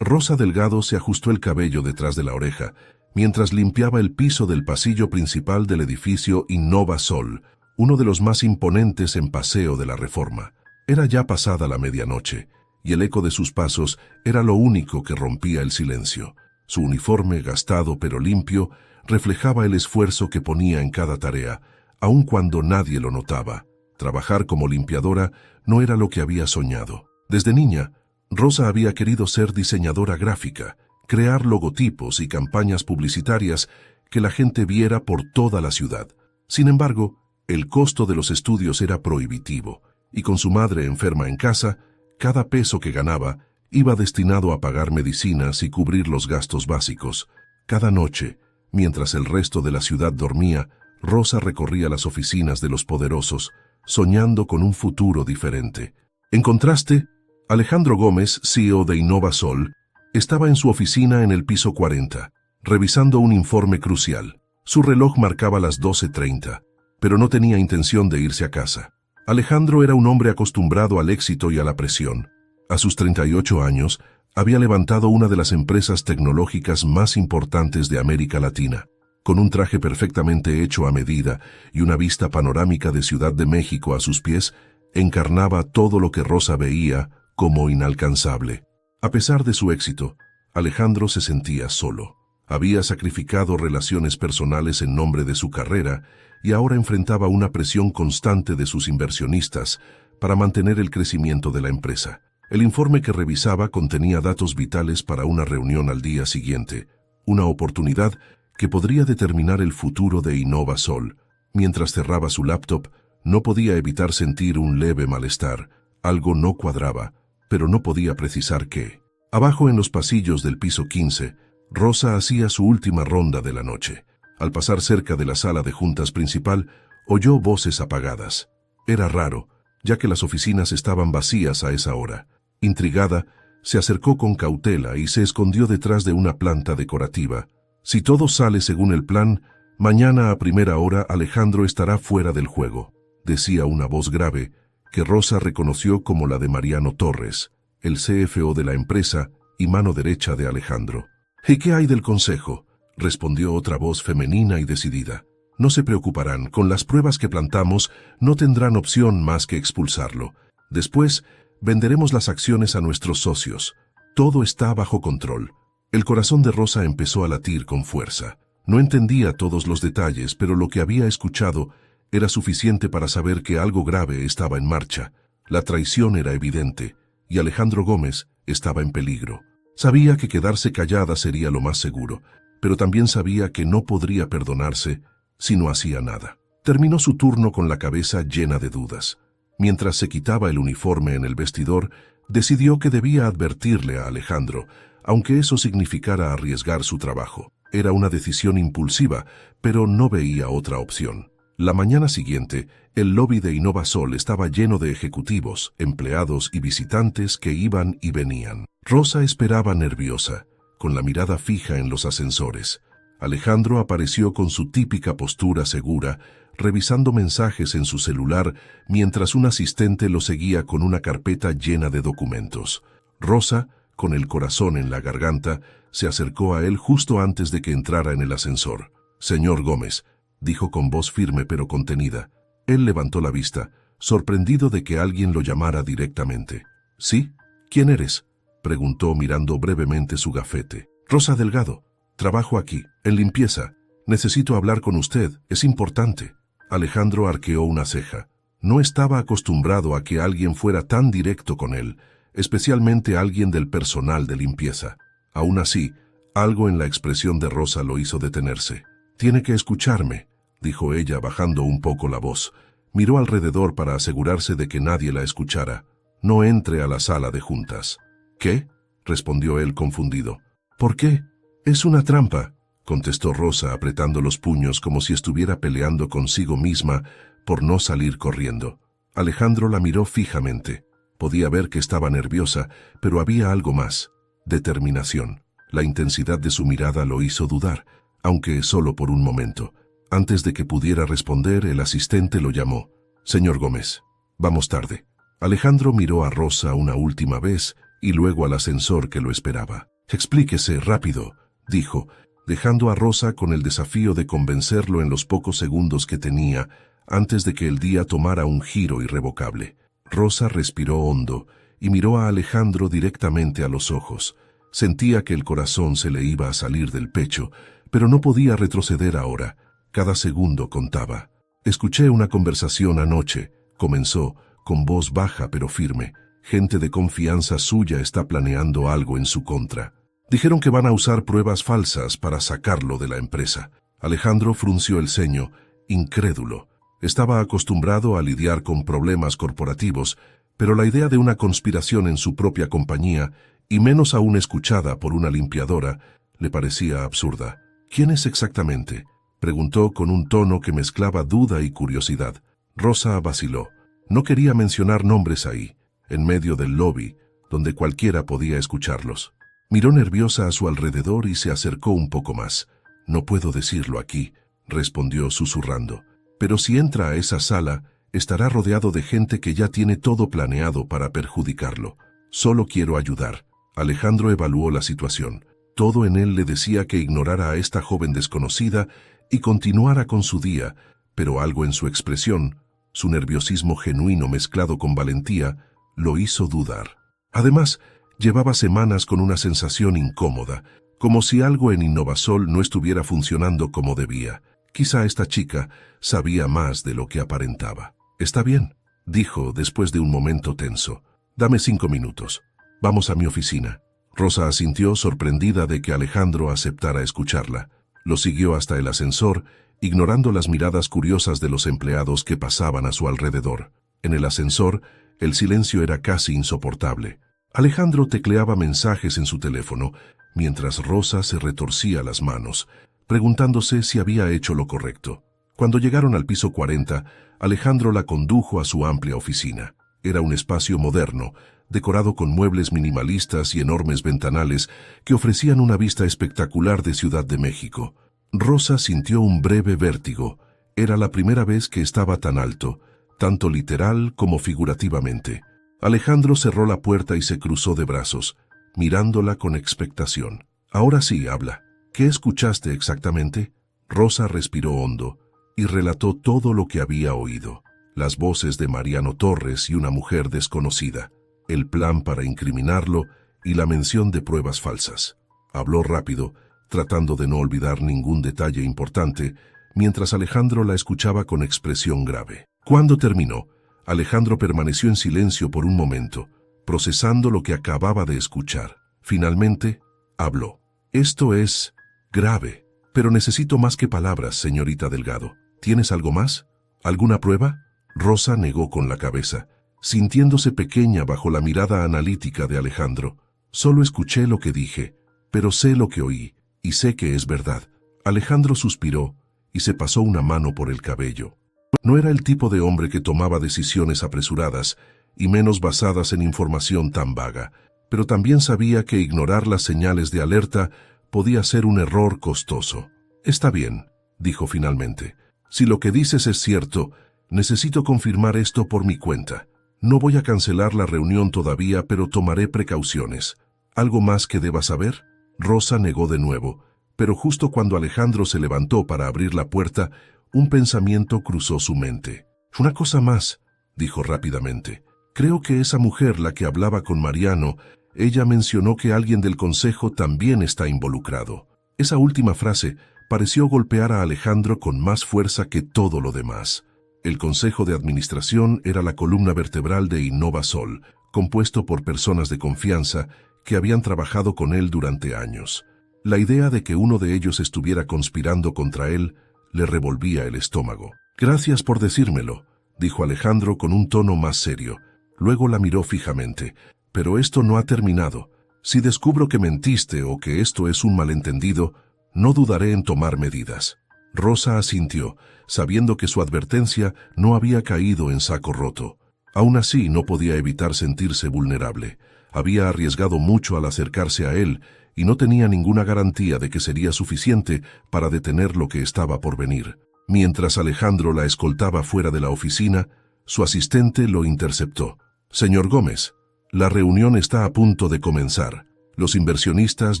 Rosa Delgado se ajustó el cabello detrás de la oreja, mientras limpiaba el piso del pasillo principal del edificio Innova Sol, uno de los más imponentes en Paseo de la Reforma. Era ya pasada la medianoche, y el eco de sus pasos era lo único que rompía el silencio. Su uniforme, gastado pero limpio, reflejaba el esfuerzo que ponía en cada tarea, aun cuando nadie lo notaba. Trabajar como limpiadora no era lo que había soñado. Desde niña, Rosa había querido ser diseñadora gráfica, crear logotipos y campañas publicitarias que la gente viera por toda la ciudad. Sin embargo, el costo de los estudios era prohibitivo, y con su madre enferma en casa, cada peso que ganaba iba destinado a pagar medicinas y cubrir los gastos básicos. Cada noche, mientras el resto de la ciudad dormía, Rosa recorría las oficinas de los poderosos, soñando con un futuro diferente. En contraste, Alejandro Gómez, CEO de Innova Sol, estaba en su oficina en el piso 40, revisando un informe crucial. Su reloj marcaba las 12:30, pero no tenía intención de irse a casa. Alejandro era un hombre acostumbrado al éxito y a la presión. A sus 38 años, había levantado una de las empresas tecnológicas más importantes de América Latina. Con un traje perfectamente hecho a medida y una vista panorámica de Ciudad de México a sus pies, encarnaba todo lo que Rosa veía como inalcanzable. A pesar de su éxito, Alejandro se sentía solo. Había sacrificado relaciones personales en nombre de su carrera y ahora enfrentaba una presión constante de sus inversionistas para mantener el crecimiento de la empresa. El informe que revisaba contenía datos vitales para una reunión al día siguiente, una oportunidad que podría determinar el futuro de Innova Sol. Mientras cerraba su laptop, no podía evitar sentir un leve malestar. Algo no cuadraba, pero no podía precisar qué. Abajo en los pasillos del piso 15, Rosa hacía su última ronda de la noche. Al pasar cerca de la sala de juntas principal, oyó voces apagadas. Era raro, ya que las oficinas estaban vacías a esa hora. Intrigada, se acercó con cautela y se escondió detrás de una planta decorativa. Si todo sale según el plan, mañana a primera hora Alejandro estará fuera del juego, decía una voz grave, que Rosa reconoció como la de Mariano Torres, el CFO de la empresa y mano derecha de Alejandro. «¿Y qué hay del consejo?», respondió otra voz femenina y decidida. «No se preocuparán, con las pruebas que plantamos no tendrán opción más que expulsarlo. Después, venderemos las acciones a nuestros socios. Todo está bajo control». El corazón de Rosa empezó a latir con fuerza. No entendía todos los detalles, pero lo que había escuchado era suficiente para saber que algo grave estaba en marcha. La traición era evidente, y Alejandro Gómez estaba en peligro. Sabía que quedarse callada sería lo más seguro, pero también sabía que no podría perdonarse si no hacía nada. Terminó su turno con la cabeza llena de dudas. Mientras se quitaba el uniforme en el vestidor, decidió que debía advertirle a Alejandro, aunque eso significara arriesgar su trabajo. Era una decisión impulsiva, pero no veía otra opción. La mañana siguiente, el lobby de Innova Sol estaba lleno de ejecutivos, empleados y visitantes que iban y venían. Rosa esperaba nerviosa, con la mirada fija en los ascensores. Alejandro apareció con su típica postura segura, revisando mensajes en su celular mientras un asistente lo seguía con una carpeta llena de documentos. Rosa, con el corazón en la garganta, se acercó a él justo antes de que entrara en el ascensor. «Señor Gómez», dijo con voz firme pero contenida. Él levantó la vista, sorprendido de que alguien lo llamara directamente. «¿Sí? ¿Quién eres?», preguntó mirando brevemente su gafete. «Rosa Delgado. Trabajo aquí, en limpieza. Necesito hablar con usted, es importante». Alejandro arqueó una ceja. No estaba acostumbrado a que alguien fuera tan directo con él, especialmente alguien del personal de limpieza. Aún así, algo en la expresión de Rosa lo hizo detenerse. «Tiene que escucharme», dijo ella bajando un poco la voz. Miró alrededor para asegurarse de que nadie la escuchara. «No entre a la sala de juntas». «¿Qué?», respondió él confundido. «¿Por qué?». «Es una trampa», contestó Rosa apretando los puños como si estuviera peleando consigo misma por no salir corriendo. Alejandro la miró fijamente. Podía ver que estaba nerviosa, pero había algo más: determinación. La intensidad de su mirada lo hizo dudar, aunque solo por un momento. Antes de que pudiera responder, el asistente lo llamó. «Señor Gómez, vamos tarde». Alejandro miró a Rosa una última vez y luego al ascensor que lo esperaba. «Explíquese, rápido», dijo, dejando a Rosa con el desafío de convencerlo en los pocos segundos que tenía antes de que el día tomara un giro irrevocable. Rosa respiró hondo y miró a Alejandro directamente a los ojos. Sentía que el corazón se le iba a salir del pecho, pero no podía retroceder ahora. Cada segundo contaba. «Escuché una conversación anoche», comenzó, con voz baja pero firme. «Gente de confianza suya está planeando algo en su contra. Dijeron que van a usar pruebas falsas para sacarlo de la empresa». Alejandro frunció el ceño, incrédulo. Estaba acostumbrado a lidiar con problemas corporativos, pero la idea de una conspiración en su propia compañía, y menos aún escuchada por una limpiadora, le parecía absurda. «¿Quién es exactamente?», preguntó con un tono que mezclaba duda y curiosidad. Rosa vaciló. No quería mencionar nombres ahí, en medio del lobby, donde cualquiera podía escucharlos. Miró nerviosa a su alrededor y se acercó un poco más. «No puedo decirlo aquí», respondió susurrando. «Pero si entra a esa sala, estará rodeado de gente que ya tiene todo planeado para perjudicarlo. Solo quiero ayudar». Alejandro evaluó la situación. Todo en él le decía que ignorara a esta joven desconocida y continuara con su día, pero algo en su expresión, su nerviosismo genuino mezclado con valentía, lo hizo dudar. Además, llevaba semanas con una sensación incómoda, como si algo en Innovasol no estuviera funcionando como debía. Quizá esta chica sabía más de lo que aparentaba. «Está bien», dijo después de un momento tenso. «Dame 5 minutos. Vamos a mi oficina». Rosa asintió, sorprendida de que Alejandro aceptara escucharla. Lo siguió hasta el ascensor, ignorando las miradas curiosas de los empleados que pasaban a su alrededor. En el ascensor, el silencio era casi insoportable. Alejandro tecleaba mensajes en su teléfono, mientras Rosa se retorcía las manos, preguntándose si había hecho lo correcto. Cuando llegaron al piso 40, Alejandro la condujo a su amplia oficina. Era un espacio moderno, decorado con muebles minimalistas y enormes ventanales que ofrecían una vista espectacular de Ciudad de México. Rosa sintió un breve vértigo. Era la primera vez que estaba tan alto, tanto literal como figurativamente. Alejandro cerró la puerta y se cruzó de brazos, mirándola con expectación. «Ahora sí, habla. ¿Qué escuchaste exactamente?» Rosa respiró hondo y relató todo lo que había oído. Las voces de Mariano Torres y una mujer desconocida, el plan para incriminarlo y la mención de pruebas falsas. Habló rápido, tratando de no olvidar ningún detalle importante, mientras Alejandro la escuchaba con expresión grave. Cuando terminó, Alejandro permaneció en silencio por un momento, procesando lo que acababa de escuchar. Finalmente, habló. «Esto es grave, pero necesito más que palabras, señorita Delgado. ¿Tienes algo más? ¿Alguna prueba?» Rosa negó con la cabeza, sintiéndose pequeña bajo la mirada analítica de Alejandro. «Solo escuché lo que dije, pero sé lo que oí, y sé que es verdad». Alejandro suspiró y se pasó una mano por el cabello. No era el tipo de hombre que tomaba decisiones apresuradas, y menos basadas en información tan vaga, pero también sabía que ignorar las señales de alerta podía ser un error costoso. «Está bien», dijo finalmente. «Si lo que dices es cierto, necesito confirmar esto por mi cuenta. No voy a cancelar la reunión todavía, pero tomaré precauciones. ¿Algo más que deba saber?» Rosa negó de nuevo, pero justo cuando Alejandro se levantó para abrir la puerta, un pensamiento cruzó su mente. «Una cosa más», dijo rápidamente. «Creo que esa mujer, la que hablaba con Mariano, ella mencionó que alguien del consejo también está involucrado». Esa última frase pareció golpear a Alejandro con más fuerza que todo lo demás. El consejo de administración era la columna vertebral de Innovasol, compuesto por personas de confianza que habían trabajado con él durante años. La idea de que uno de ellos estuviera conspirando contra él le revolvía el estómago. «Gracias por decírmelo», dijo Alejandro con un tono más serio. Luego la miró fijamente. «Pero esto no ha terminado. Si descubro que mentiste o que esto es un malentendido, no dudaré en tomar medidas». Rosa asintió, sabiendo que su advertencia no había caído en saco roto. Aún así, no podía evitar sentirse vulnerable. Había arriesgado mucho al acercarse a él y no tenía ninguna garantía de que sería suficiente para detener lo que estaba por venir. Mientras Alejandro la escoltaba fuera de la oficina, su asistente lo interceptó. «Señor Gómez», La reunión está a punto de comenzar. Los inversionistas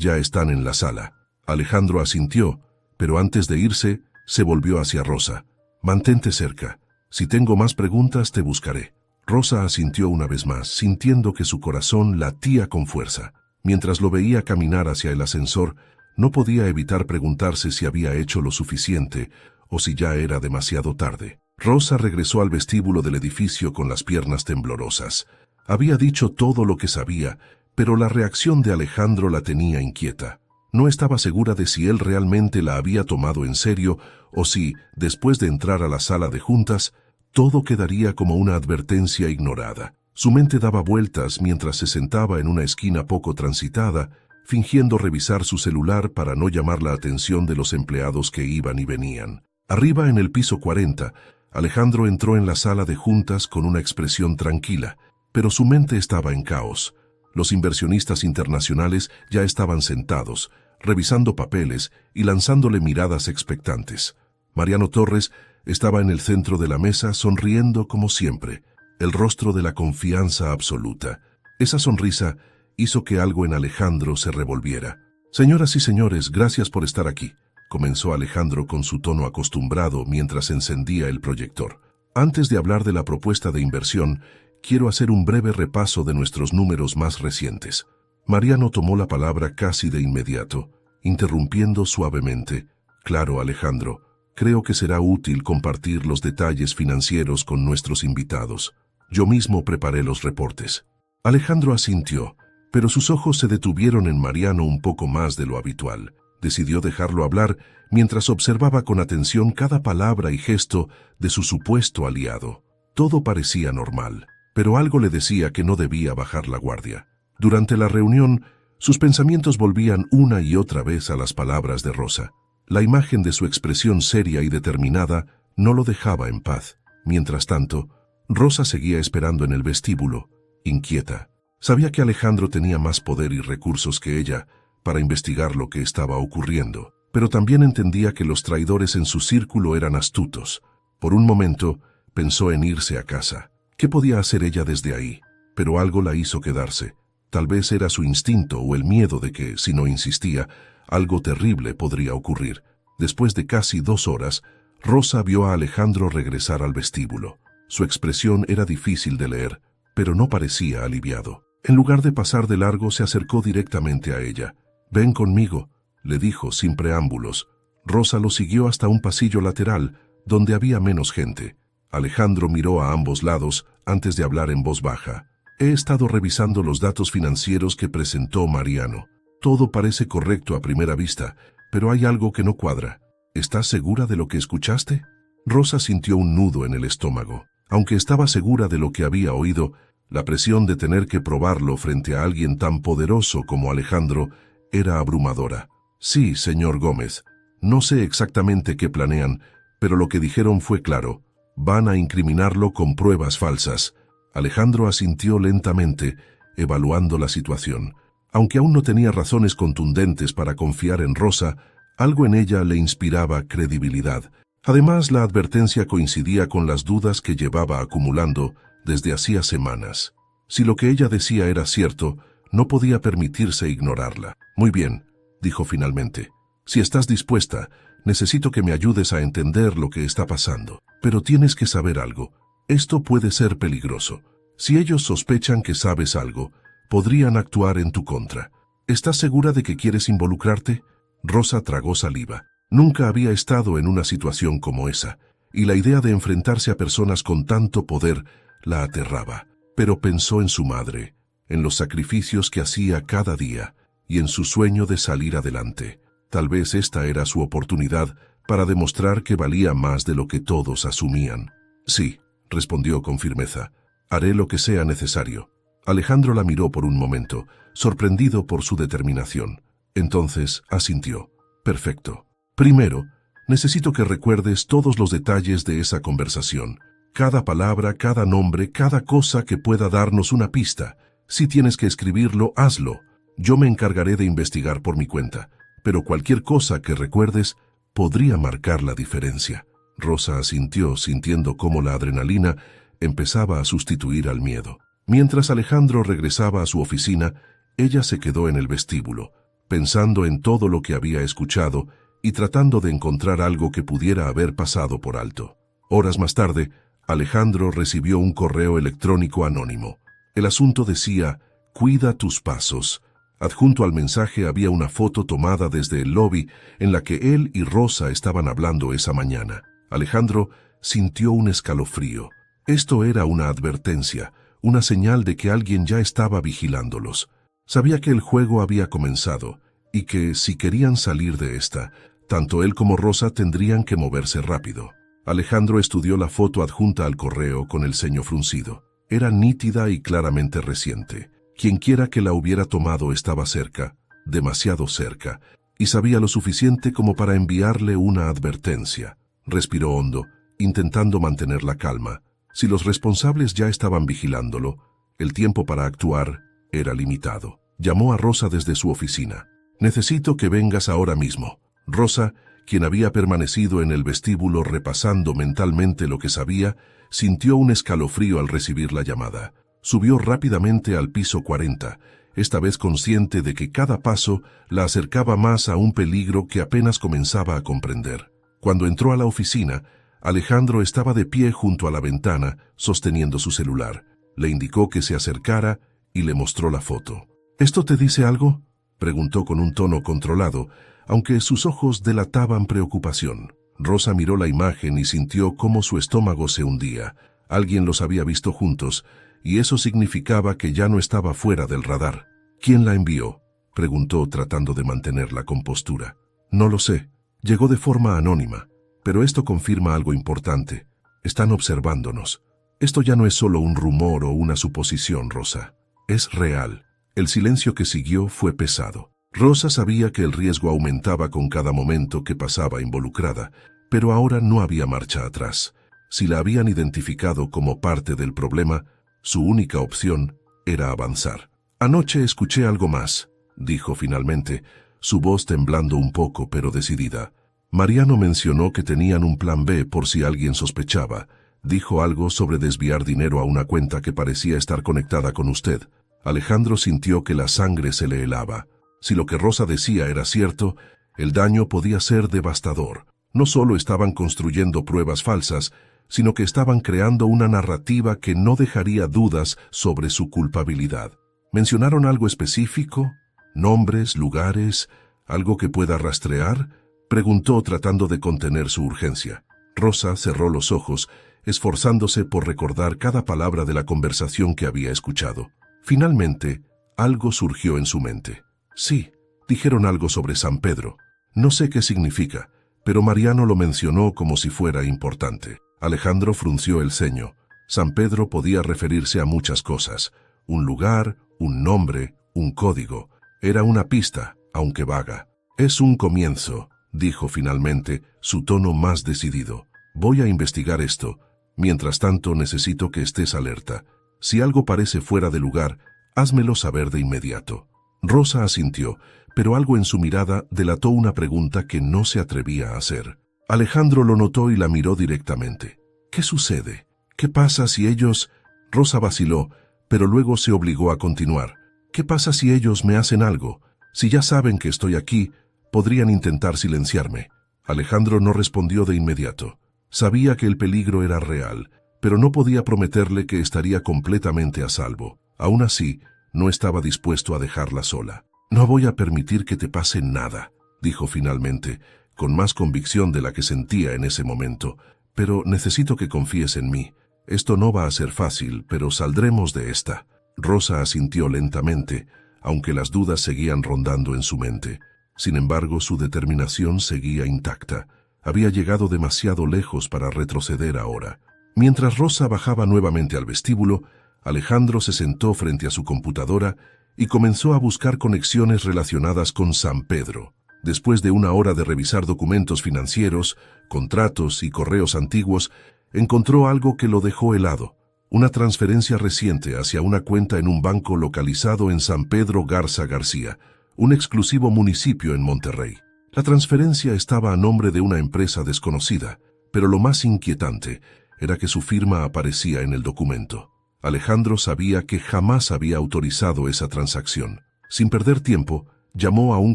ya están en la sala. Alejandro asintió, pero antes de irse, se volvió hacia Rosa. Mantente cerca. Si tengo más preguntas, te buscaré. Rosa asintió una vez más, sintiendo que su corazón latía con fuerza. Mientras lo veía caminar hacia el ascensor, no podía evitar preguntarse si había hecho lo suficiente o si ya era demasiado tarde. Rosa regresó al vestíbulo del edificio con las piernas temblorosas. Había dicho todo lo que sabía, pero la reacción de Alejandro la tenía inquieta. No estaba segura de si él realmente la había tomado en serio o si, después de entrar a la sala de juntas, todo quedaría como una advertencia ignorada. Su mente daba vueltas mientras se sentaba en una esquina poco transitada, fingiendo revisar su celular para no llamar la atención de los empleados que iban y venían. Arriba, en el piso 40, Alejandro entró en la sala de juntas con una expresión tranquila, pero su mente estaba en caos. Los inversionistas internacionales ya estaban sentados, revisando papeles y lanzándole miradas expectantes. Mariano Torres estaba en el centro de la mesa, sonriendo como siempre, el rostro de la confianza absoluta. Esa sonrisa hizo que algo en Alejandro se revolviera. «Señoras y señores, gracias por estar aquí», comenzó Alejandro con su tono acostumbrado mientras encendía el proyector. «Antes de hablar de la propuesta de inversión, quiero hacer un breve repaso de nuestros números más recientes». Mariano tomó la palabra casi de inmediato, interrumpiendo suavemente. «Claro, Alejandro, creo que será útil compartir los detalles financieros con nuestros invitados. Yo mismo preparé los reportes». Alejandro asintió, pero sus ojos se detuvieron en Mariano un poco más de lo habitual. Decidió dejarlo hablar mientras observaba con atención cada palabra y gesto de su supuesto aliado. Todo parecía normal, pero algo le decía que no debía bajar la guardia. Durante la reunión, sus pensamientos volvían una y otra vez a las palabras de Rosa. La imagen de su expresión seria y determinada no lo dejaba en paz. Mientras tanto, Rosa seguía esperando en el vestíbulo, inquieta. Sabía que Alejandro tenía más poder y recursos que ella para investigar lo que estaba ocurriendo, pero también entendía que los traidores en su círculo eran astutos. Por un momento, pensó en irse a casa. ¿Qué podía hacer ella desde ahí? Pero algo la hizo quedarse. Tal vez era su instinto o el miedo de que, si no insistía, algo terrible podría ocurrir. Después de casi 2 horas, Rosa vio a Alejandro regresar al vestíbulo. Su expresión era difícil de leer, pero no parecía aliviado. En lugar de pasar de largo, se acercó directamente a ella. «Ven conmigo», le dijo sin preámbulos. Rosa lo siguió hasta un pasillo lateral, donde había menos gente. Alejandro miró a ambos lados antes de hablar en voz baja. «He estado revisando los datos financieros que presentó Mariano. Todo parece correcto a primera vista, pero hay algo que no cuadra. ¿Estás segura de lo que escuchaste?» Rosa sintió un nudo en el estómago. Aunque estaba segura de lo que había oído, la presión de tener que probarlo frente a alguien tan poderoso como Alejandro era abrumadora. «Sí, señor Gómez. No sé exactamente qué planean, pero lo que dijeron fue claro. Van a incriminarlo con pruebas falsas». Alejandro asintió lentamente, evaluando la situación. Aunque aún no tenía razones contundentes para confiar en Rosa, algo en ella le inspiraba credibilidad. Además, la advertencia coincidía con las dudas que llevaba acumulando desde hacía semanas. Si lo que ella decía era cierto, no podía permitirse ignorarla. «Muy bien», dijo finalmente. «Si estás dispuesta, necesito que me ayudes a entender lo que está pasando. Pero tienes que saber algo. Esto puede ser peligroso. Si ellos sospechan que sabes algo, podrían actuar en tu contra. ¿Estás segura de que quieres involucrarte?» Rosa tragó saliva. Nunca había estado en una situación como esa, y la idea de enfrentarse a personas con tanto poder la aterraba. Pero pensó en su madre, en los sacrificios que hacía cada día, y en su sueño de salir adelante. Tal vez esta era su oportunidad para demostrar que valía más de lo que todos asumían. «Sí», respondió con firmeza, «haré lo que sea necesario». Alejandro la miró por un momento, sorprendido por su determinación. Entonces asintió. «Perfecto. Primero, necesito que recuerdes todos los detalles de esa conversación. Cada palabra, cada nombre, cada cosa que pueda darnos una pista. Si tienes que escribirlo, hazlo. Yo me encargaré de investigar por mi cuenta, pero cualquier cosa que recuerdes podría marcar la diferencia». Rosa asintió, sintiendo cómo la adrenalina empezaba a sustituir al miedo. Mientras Alejandro regresaba a su oficina, ella se quedó en el vestíbulo, pensando en todo lo que había escuchado y tratando de encontrar algo que pudiera haber pasado por alto. Horas más tarde, Alejandro recibió un correo electrónico anónimo. El asunto decía: «Cuida tus pasos». Adjunto al mensaje había una foto tomada desde el lobby en la que él y Rosa estaban hablando esa mañana. Alejandro sintió un escalofrío. Esto era una advertencia, una señal de que alguien ya estaba vigilándolos. Sabía que el juego había comenzado y que, si querían salir de esta, tanto él como Rosa tendrían que moverse rápido. Alejandro estudió la foto adjunta al correo con el ceño fruncido. Era nítida y claramente reciente. Quienquiera que la hubiera tomado estaba cerca, demasiado cerca, y sabía lo suficiente como para enviarle una advertencia. Respiró hondo, intentando mantener la calma. Si los responsables ya estaban vigilándolo, el tiempo para actuar era limitado. Llamó a Rosa desde su oficina. «Necesito que vengas ahora mismo». Rosa, quien había permanecido en el vestíbulo repasando mentalmente lo que sabía, sintió un escalofrío al recibir la llamada. Subió rápidamente al piso 40, esta vez consciente de que cada paso la acercaba más a un peligro que apenas comenzaba a comprender. Cuando entró a la oficina, Alejandro estaba de pie junto a la ventana, sosteniendo su celular. Le indicó que se acercara y le mostró la foto. «¿Esto te dice algo?», preguntó con un tono controlado, aunque sus ojos delataban preocupación. Rosa miró la imagen y sintió cómo su estómago se hundía. Alguien los había visto juntos, y eso significaba que ya no estaba fuera del radar. «¿Quién la envió?», preguntó tratando de mantener la compostura. «No lo sé. Llegó de forma anónima. Pero esto confirma algo importante. Están observándonos. Esto ya no es solo un rumor o una suposición, Rosa. Es real». El silencio que siguió fue pesado. Rosa sabía que el riesgo aumentaba con cada momento que pasaba involucrada, pero ahora no había marcha atrás. Si la habían identificado como parte del problema, su única opción era avanzar. «Anoche escuché algo más», dijo finalmente, su voz temblando un poco pero decidida. «Mariano mencionó que tenían un plan B por si alguien sospechaba. Dijo algo sobre desviar dinero a una cuenta que parecía estar conectada con usted». Alejandro sintió que la sangre se le helaba. Si lo que Rosa decía era cierto, el daño podía ser devastador. No solo estaban construyendo pruebas falsas, sino que estaban creando una narrativa que no dejaría dudas sobre su culpabilidad. ¿Mencionaron algo específico? ¿Nombres, lugares, algo que pueda rastrear?, preguntó tratando de contener su urgencia. Rosa cerró los ojos, esforzándose por recordar cada palabra de la conversación que había escuchado. Finalmente, algo surgió en su mente. «Sí, dijeron algo sobre San Pedro. No sé qué significa, pero Mariano lo mencionó como si fuera importante». Alejandro frunció el ceño. San Pedro podía referirse a muchas cosas. Un lugar, un nombre, un código. Era una pista, aunque vaga. «Es un comienzo», dijo finalmente, su tono más decidido. «Voy a investigar esto. Mientras tanto, necesito que estés alerta. Si algo parece fuera de lugar, házmelo saber de inmediato». Rosa asintió, pero algo en su mirada delató una pregunta que no se atrevía a hacer. Alejandro lo notó y la miró directamente. «¿Qué sucede? ¿Qué pasa si ellos...?» Rosa vaciló, pero luego se obligó a continuar. «¿Qué pasa si ellos me hacen algo? Si ya saben que estoy aquí, podrían intentar silenciarme». Alejandro no respondió de inmediato. Sabía que el peligro era real, pero no podía prometerle que estaría completamente a salvo. Aún así, no estaba dispuesto a dejarla sola. «No voy a permitir que te pase nada», dijo finalmente, con más convicción de la que sentía en ese momento. «Pero necesito que confíes en mí. Esto no va a ser fácil, pero saldremos de esta». Rosa asintió lentamente, aunque las dudas seguían rondando en su mente. Sin embargo, su determinación seguía intacta. Había llegado demasiado lejos para retroceder ahora. Mientras Rosa bajaba nuevamente al vestíbulo, Alejandro se sentó frente a su computadora y comenzó a buscar conexiones relacionadas con San Pedro. Después de una hora de revisar documentos financieros, contratos y correos antiguos, encontró algo que lo dejó helado. Una transferencia reciente hacia una cuenta en un banco localizado en San Pedro Garza García, un exclusivo municipio en Monterrey. La transferencia estaba a nombre de una empresa desconocida, pero lo más inquietante era que su firma aparecía en el documento. Alejandro sabía que jamás había autorizado esa transacción. Sin perder tiempo, llamó a un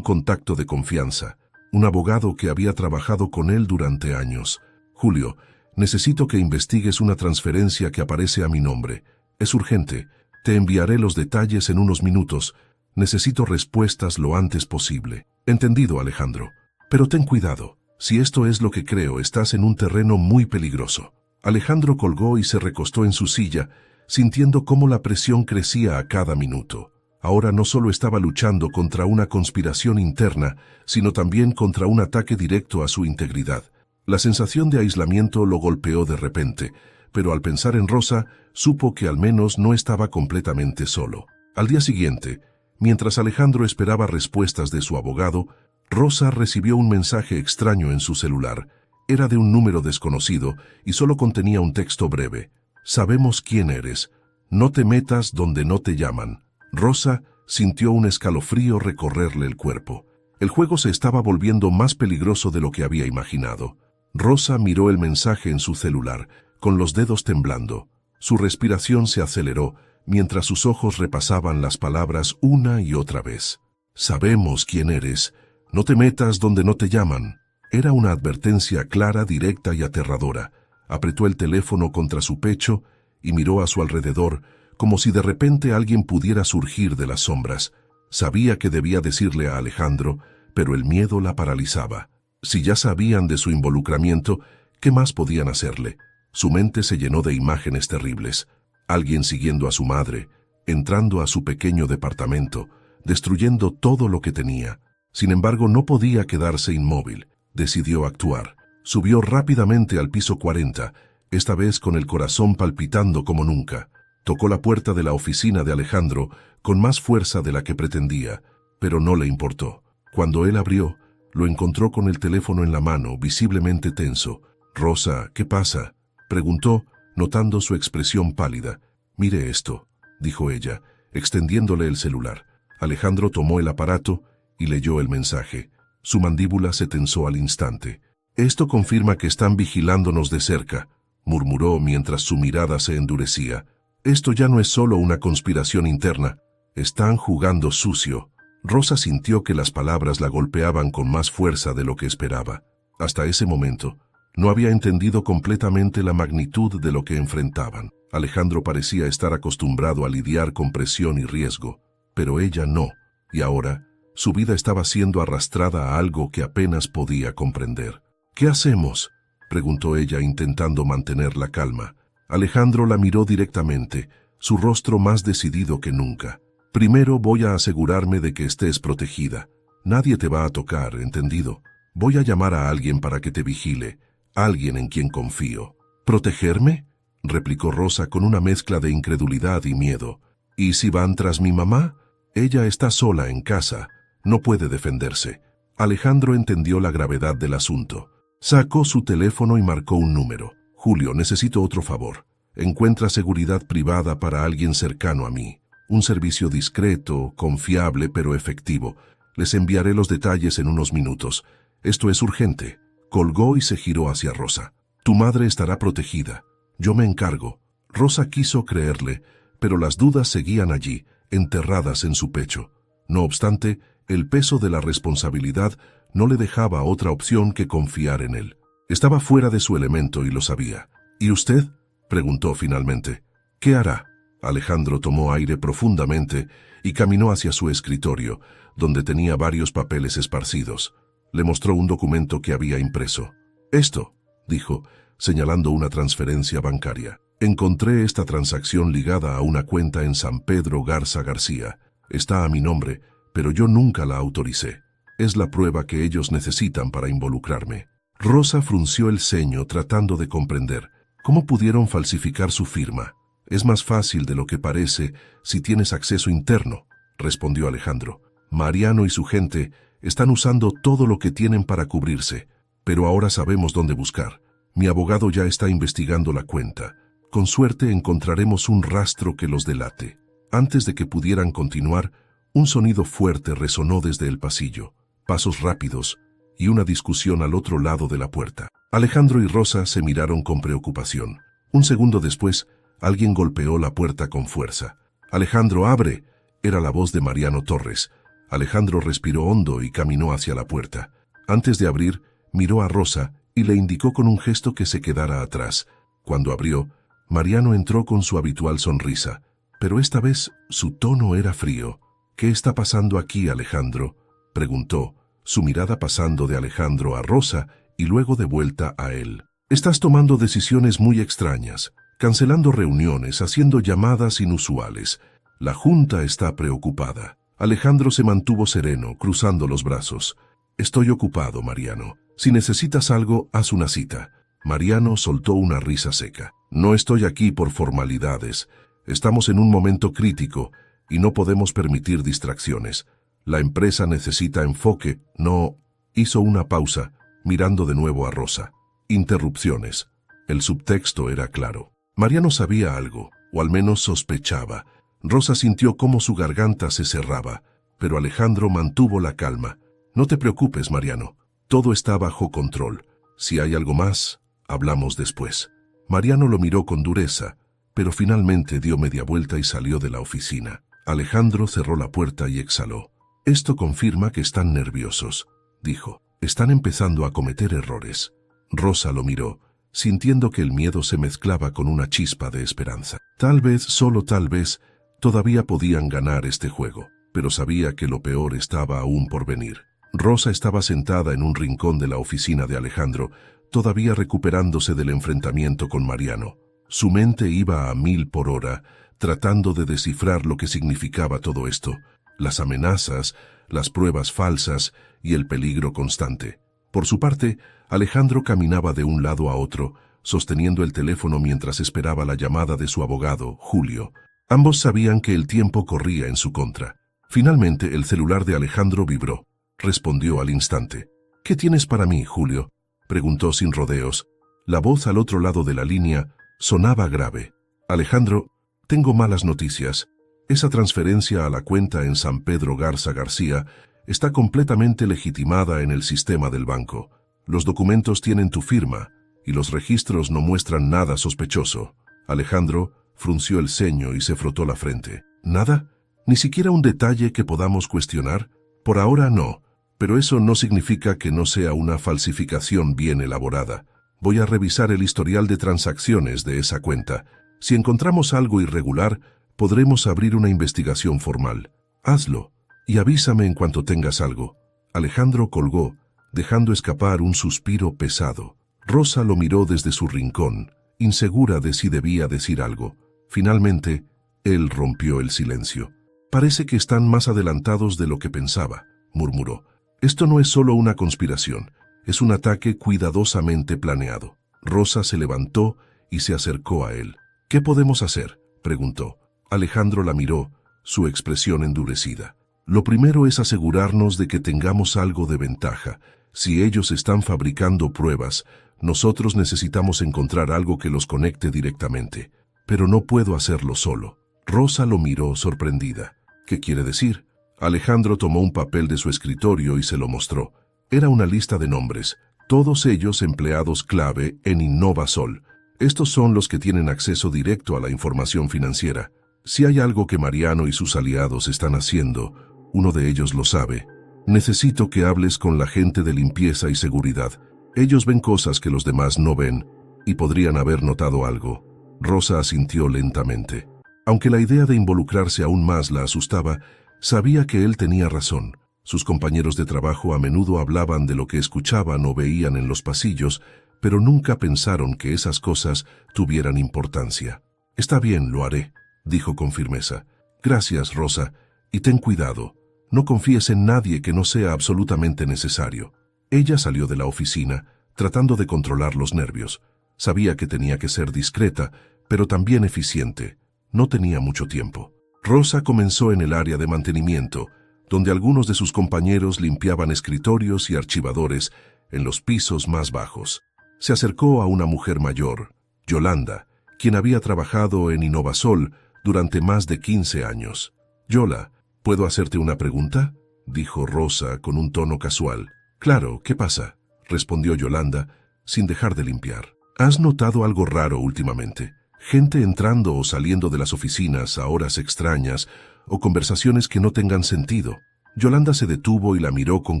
contacto de confianza, un abogado que había trabajado con él durante años. Julio, necesito que investigues una transferencia que aparece a mi nombre. Es urgente. Te enviaré los detalles en unos minutos. Necesito respuestas lo antes posible. Entendido, Alejandro. Pero ten cuidado. Si esto es lo que creo, estás en un terreno muy peligroso. Alejandro colgó y se recostó en su silla, sintiendo cómo la presión crecía a cada minuto. Ahora no solo estaba luchando contra una conspiración interna, sino también contra un ataque directo a su integridad. La sensación de aislamiento lo golpeó de repente, pero al pensar en Rosa, supo que al menos no estaba completamente solo. Al día siguiente, mientras Alejandro esperaba respuestas de su abogado, Rosa recibió un mensaje extraño en su celular. Era de un número desconocido y solo contenía un texto breve. Sabemos quién eres. No te metas donde no te llaman. Rosa sintió un escalofrío recorrerle el cuerpo. El juego se estaba volviendo más peligroso de lo que había imaginado. Rosa miró el mensaje en su celular, con los dedos temblando. Su respiración se aceleró, mientras sus ojos repasaban las palabras una y otra vez. Sabemos quién eres. No te metas donde no te llaman. Era una advertencia clara, directa y aterradora. Apretó el teléfono contra su pecho y miró a su alrededor, como si de repente alguien pudiera surgir de las sombras. Sabía que debía decirle a Alejandro, pero el miedo la paralizaba. Si ya sabían de su involucramiento, ¿qué más podían hacerle? Su mente se llenó de imágenes terribles. Alguien siguiendo a su madre, entrando a su pequeño departamento, destruyendo todo lo que tenía. Sin embargo, no podía quedarse inmóvil. Decidió actuar. Subió rápidamente al piso 40, esta vez con el corazón palpitando como nunca. Tocó la puerta de la oficina de Alejandro con más fuerza de la que pretendía, pero no le importó. Cuando él abrió, lo encontró con el teléfono en la mano, visiblemente tenso. «Rosa, ¿qué pasa?», preguntó, notando su expresión pálida. «Mire esto», dijo ella, extendiéndole el celular. Alejandro tomó el aparato y leyó el mensaje. Su mandíbula se tensó al instante. «Esto confirma que están vigilándonos de cerca», murmuró mientras su mirada se endurecía. «Esto ya no es solo una conspiración interna. Están jugando sucio». Rosa sintió que las palabras la golpeaban con más fuerza de lo que esperaba. Hasta ese momento, no había entendido completamente la magnitud de lo que enfrentaban. Alejandro parecía estar acostumbrado a lidiar con presión y riesgo, pero ella no, y ahora su vida estaba siendo arrastrada a algo que apenas podía comprender. «¿Qué hacemos?», preguntó ella intentando mantener la calma. Alejandro la miró directamente, su rostro más decidido que nunca. «Primero voy a asegurarme de que estés protegida. Nadie te va a tocar, ¿entendido? Voy a llamar a alguien para que te vigile, alguien en quien confío». «¿Protegerme?», replicó Rosa con una mezcla de incredulidad y miedo. «¿Y si van tras mi mamá? Ella está sola en casa, no puede defenderse». Alejandro entendió la gravedad del asunto. Sacó su teléfono y marcó un número. «Julio, necesito otro favor. Encuentra seguridad privada para alguien cercano a mí. Un servicio discreto, confiable, pero efectivo. Les enviaré los detalles en unos minutos. Esto es urgente». Colgó y se giró hacia Rosa. «Tu madre estará protegida. Yo me encargo». Rosa quiso creerle, pero las dudas seguían allí, enterradas en su pecho. No obstante, el peso de la responsabilidad no le dejaba otra opción que confiar en él. Estaba fuera de su elemento y lo sabía. «¿Y usted?», preguntó finalmente. «¿Qué hará?». Alejandro tomó aire profundamente y caminó hacia su escritorio, donde tenía varios papeles esparcidos. Le mostró un documento que había impreso. «Esto», dijo, señalando una transferencia bancaria. «Encontré esta transacción ligada a una cuenta en San Pedro Garza García. Está a mi nombre, pero yo nunca la autoricé. Es la prueba que ellos necesitan para involucrarme». Rosa frunció el ceño tratando de comprender. ¿Cómo pudieron falsificar su firma? «Es más fácil de lo que parece si tienes acceso interno», respondió Alejandro. «Mariano y su gente están usando todo lo que tienen para cubrirse, pero ahora sabemos dónde buscar. Mi abogado ya está investigando la cuenta. Con suerte encontraremos un rastro que los delate». Antes de que pudieran continuar, un sonido fuerte resonó desde el pasillo, pasos rápidos y una discusión al otro lado de la puerta. Alejandro y Rosa se miraron con preocupación. Un segundo después, Alguien golpeó la puerta con fuerza. «Alejandro, abre». Era la voz de Mariano Torres. Alejandro respiró hondo y caminó hacia la puerta. Antes de abrir, miró a Rosa y le indicó con un gesto que se quedara atrás. Cuando abrió, Mariano entró con su habitual sonrisa, pero esta vez su tono era frío. «¿Qué está pasando aquí, Alejandro?», preguntó, su mirada pasando de Alejandro a Rosa y luego de vuelta a él. «Estás tomando decisiones muy extrañas, cancelando reuniones, haciendo llamadas inusuales. La junta está preocupada». Alejandro se mantuvo sereno, cruzando los brazos. «Estoy ocupado, Mariano. Si necesitas algo, haz una cita». Mariano soltó una risa seca. «No estoy aquí por formalidades. Estamos en un momento crítico y no podemos permitir distracciones. La empresa necesita enfoque, no...». Hizo una pausa, mirando de nuevo a Rosa. Interrupciones. El subtexto era claro. Mariano sabía algo, o al menos sospechaba. Rosa sintió cómo su garganta se cerraba, pero Alejandro mantuvo la calma. «No te preocupes, Mariano. Todo está bajo control. Si hay algo más, hablamos después». Mariano lo miró con dureza, pero finalmente dio media vuelta y salió de la oficina. Alejandro cerró la puerta y exhaló. «Esto confirma que están nerviosos», dijo. «Están empezando a cometer errores». Rosa lo miró, sintiendo que el miedo se mezclaba con una chispa de esperanza. Tal vez, solo tal vez, todavía podían ganar este juego, pero sabía que lo peor estaba aún por venir. Rosa estaba sentada en un rincón de la oficina de Alejandro, todavía recuperándose del enfrentamiento con Mariano. Su mente iba a 1000 por hora, tratando de descifrar lo que significaba todo esto, las amenazas, las pruebas falsas y el peligro constante. Por su parte, Alejandro caminaba de un lado a otro, sosteniendo el teléfono mientras esperaba la llamada de su abogado, Julio. Ambos sabían que el tiempo corría en su contra. Finalmente, el celular de Alejandro vibró. Respondió al instante. «¿Qué tienes para mí, Julio?», preguntó sin rodeos. La voz al otro lado de la línea sonaba grave. «Alejandro, tengo malas noticias. Esa transferencia a la cuenta en San Pedro Garza García está completamente legitimada en el sistema del banco. Los documentos tienen tu firma y los registros no muestran nada sospechoso». Alejandro frunció el ceño y se frotó la frente. «¿Nada? ¿Ni siquiera un detalle que podamos cuestionar?». «Por ahora no, pero eso no significa que no sea una falsificación bien elaborada. Voy a revisar el historial de transacciones de esa cuenta. Si encontramos algo irregular, podremos abrir una investigación formal. Hazlo y avísame en cuanto tengas algo». Alejandro colgó, dejando escapar un suspiro pesado. Rosa lo miró desde su rincón, insegura de si debía decir algo. Finalmente, él rompió el silencio. «Parece que están más adelantados de lo que pensaba», murmuró. «Esto no es solo una conspiración, es un ataque cuidadosamente planeado». Rosa se levantó y se acercó a él. «¿Qué podemos hacer?», preguntó. Alejandro la miró, su expresión endurecida. «Lo primero es asegurarnos de que tengamos algo de ventaja. Si ellos están fabricando pruebas, nosotros necesitamos encontrar algo que los conecte directamente. Pero no puedo hacerlo solo». Rosa lo miró sorprendida. «¿Qué quiere decir?». Alejandro tomó un papel de su escritorio y se lo mostró. Era una lista de nombres, todos ellos empleados clave en Innovasol. Estos son los que tienen acceso directo a la información financiera. Si hay algo que Mariano y sus aliados están haciendo, uno de ellos lo sabe. Necesito que hables con la gente de limpieza y seguridad. Ellos ven cosas que los demás no ven, y podrían haber notado algo». Rosa asintió lentamente. Aunque la idea de involucrarse aún más la asustaba, sabía que él tenía razón. Sus compañeros de trabajo a menudo hablaban de lo que escuchaban o veían en los pasillos, pero nunca pensaron que esas cosas tuvieran importancia. «Está bien, lo haré», dijo con firmeza. «Gracias, Rosa, y ten cuidado. No confíes en nadie que no sea absolutamente necesario». Ella salió de la oficina, tratando de controlar los nervios. Sabía que tenía que ser discreta, pero también eficiente. No tenía mucho tiempo. Rosa comenzó en el área de mantenimiento, donde algunos de sus compañeros limpiaban escritorios y archivadores en los pisos más bajos. Se acercó a una mujer mayor, Yolanda, quien había trabajado en Innovasol durante más de 15 años. «Yola, ¿puedo hacerte una pregunta?», dijo Rosa con un tono casual. «Claro, ¿qué pasa?», respondió Yolanda, sin dejar de limpiar. «¿Has notado algo raro últimamente? Gente entrando o saliendo de las oficinas a horas extrañas o conversaciones que no tengan sentido. Yolanda se detuvo y la miró con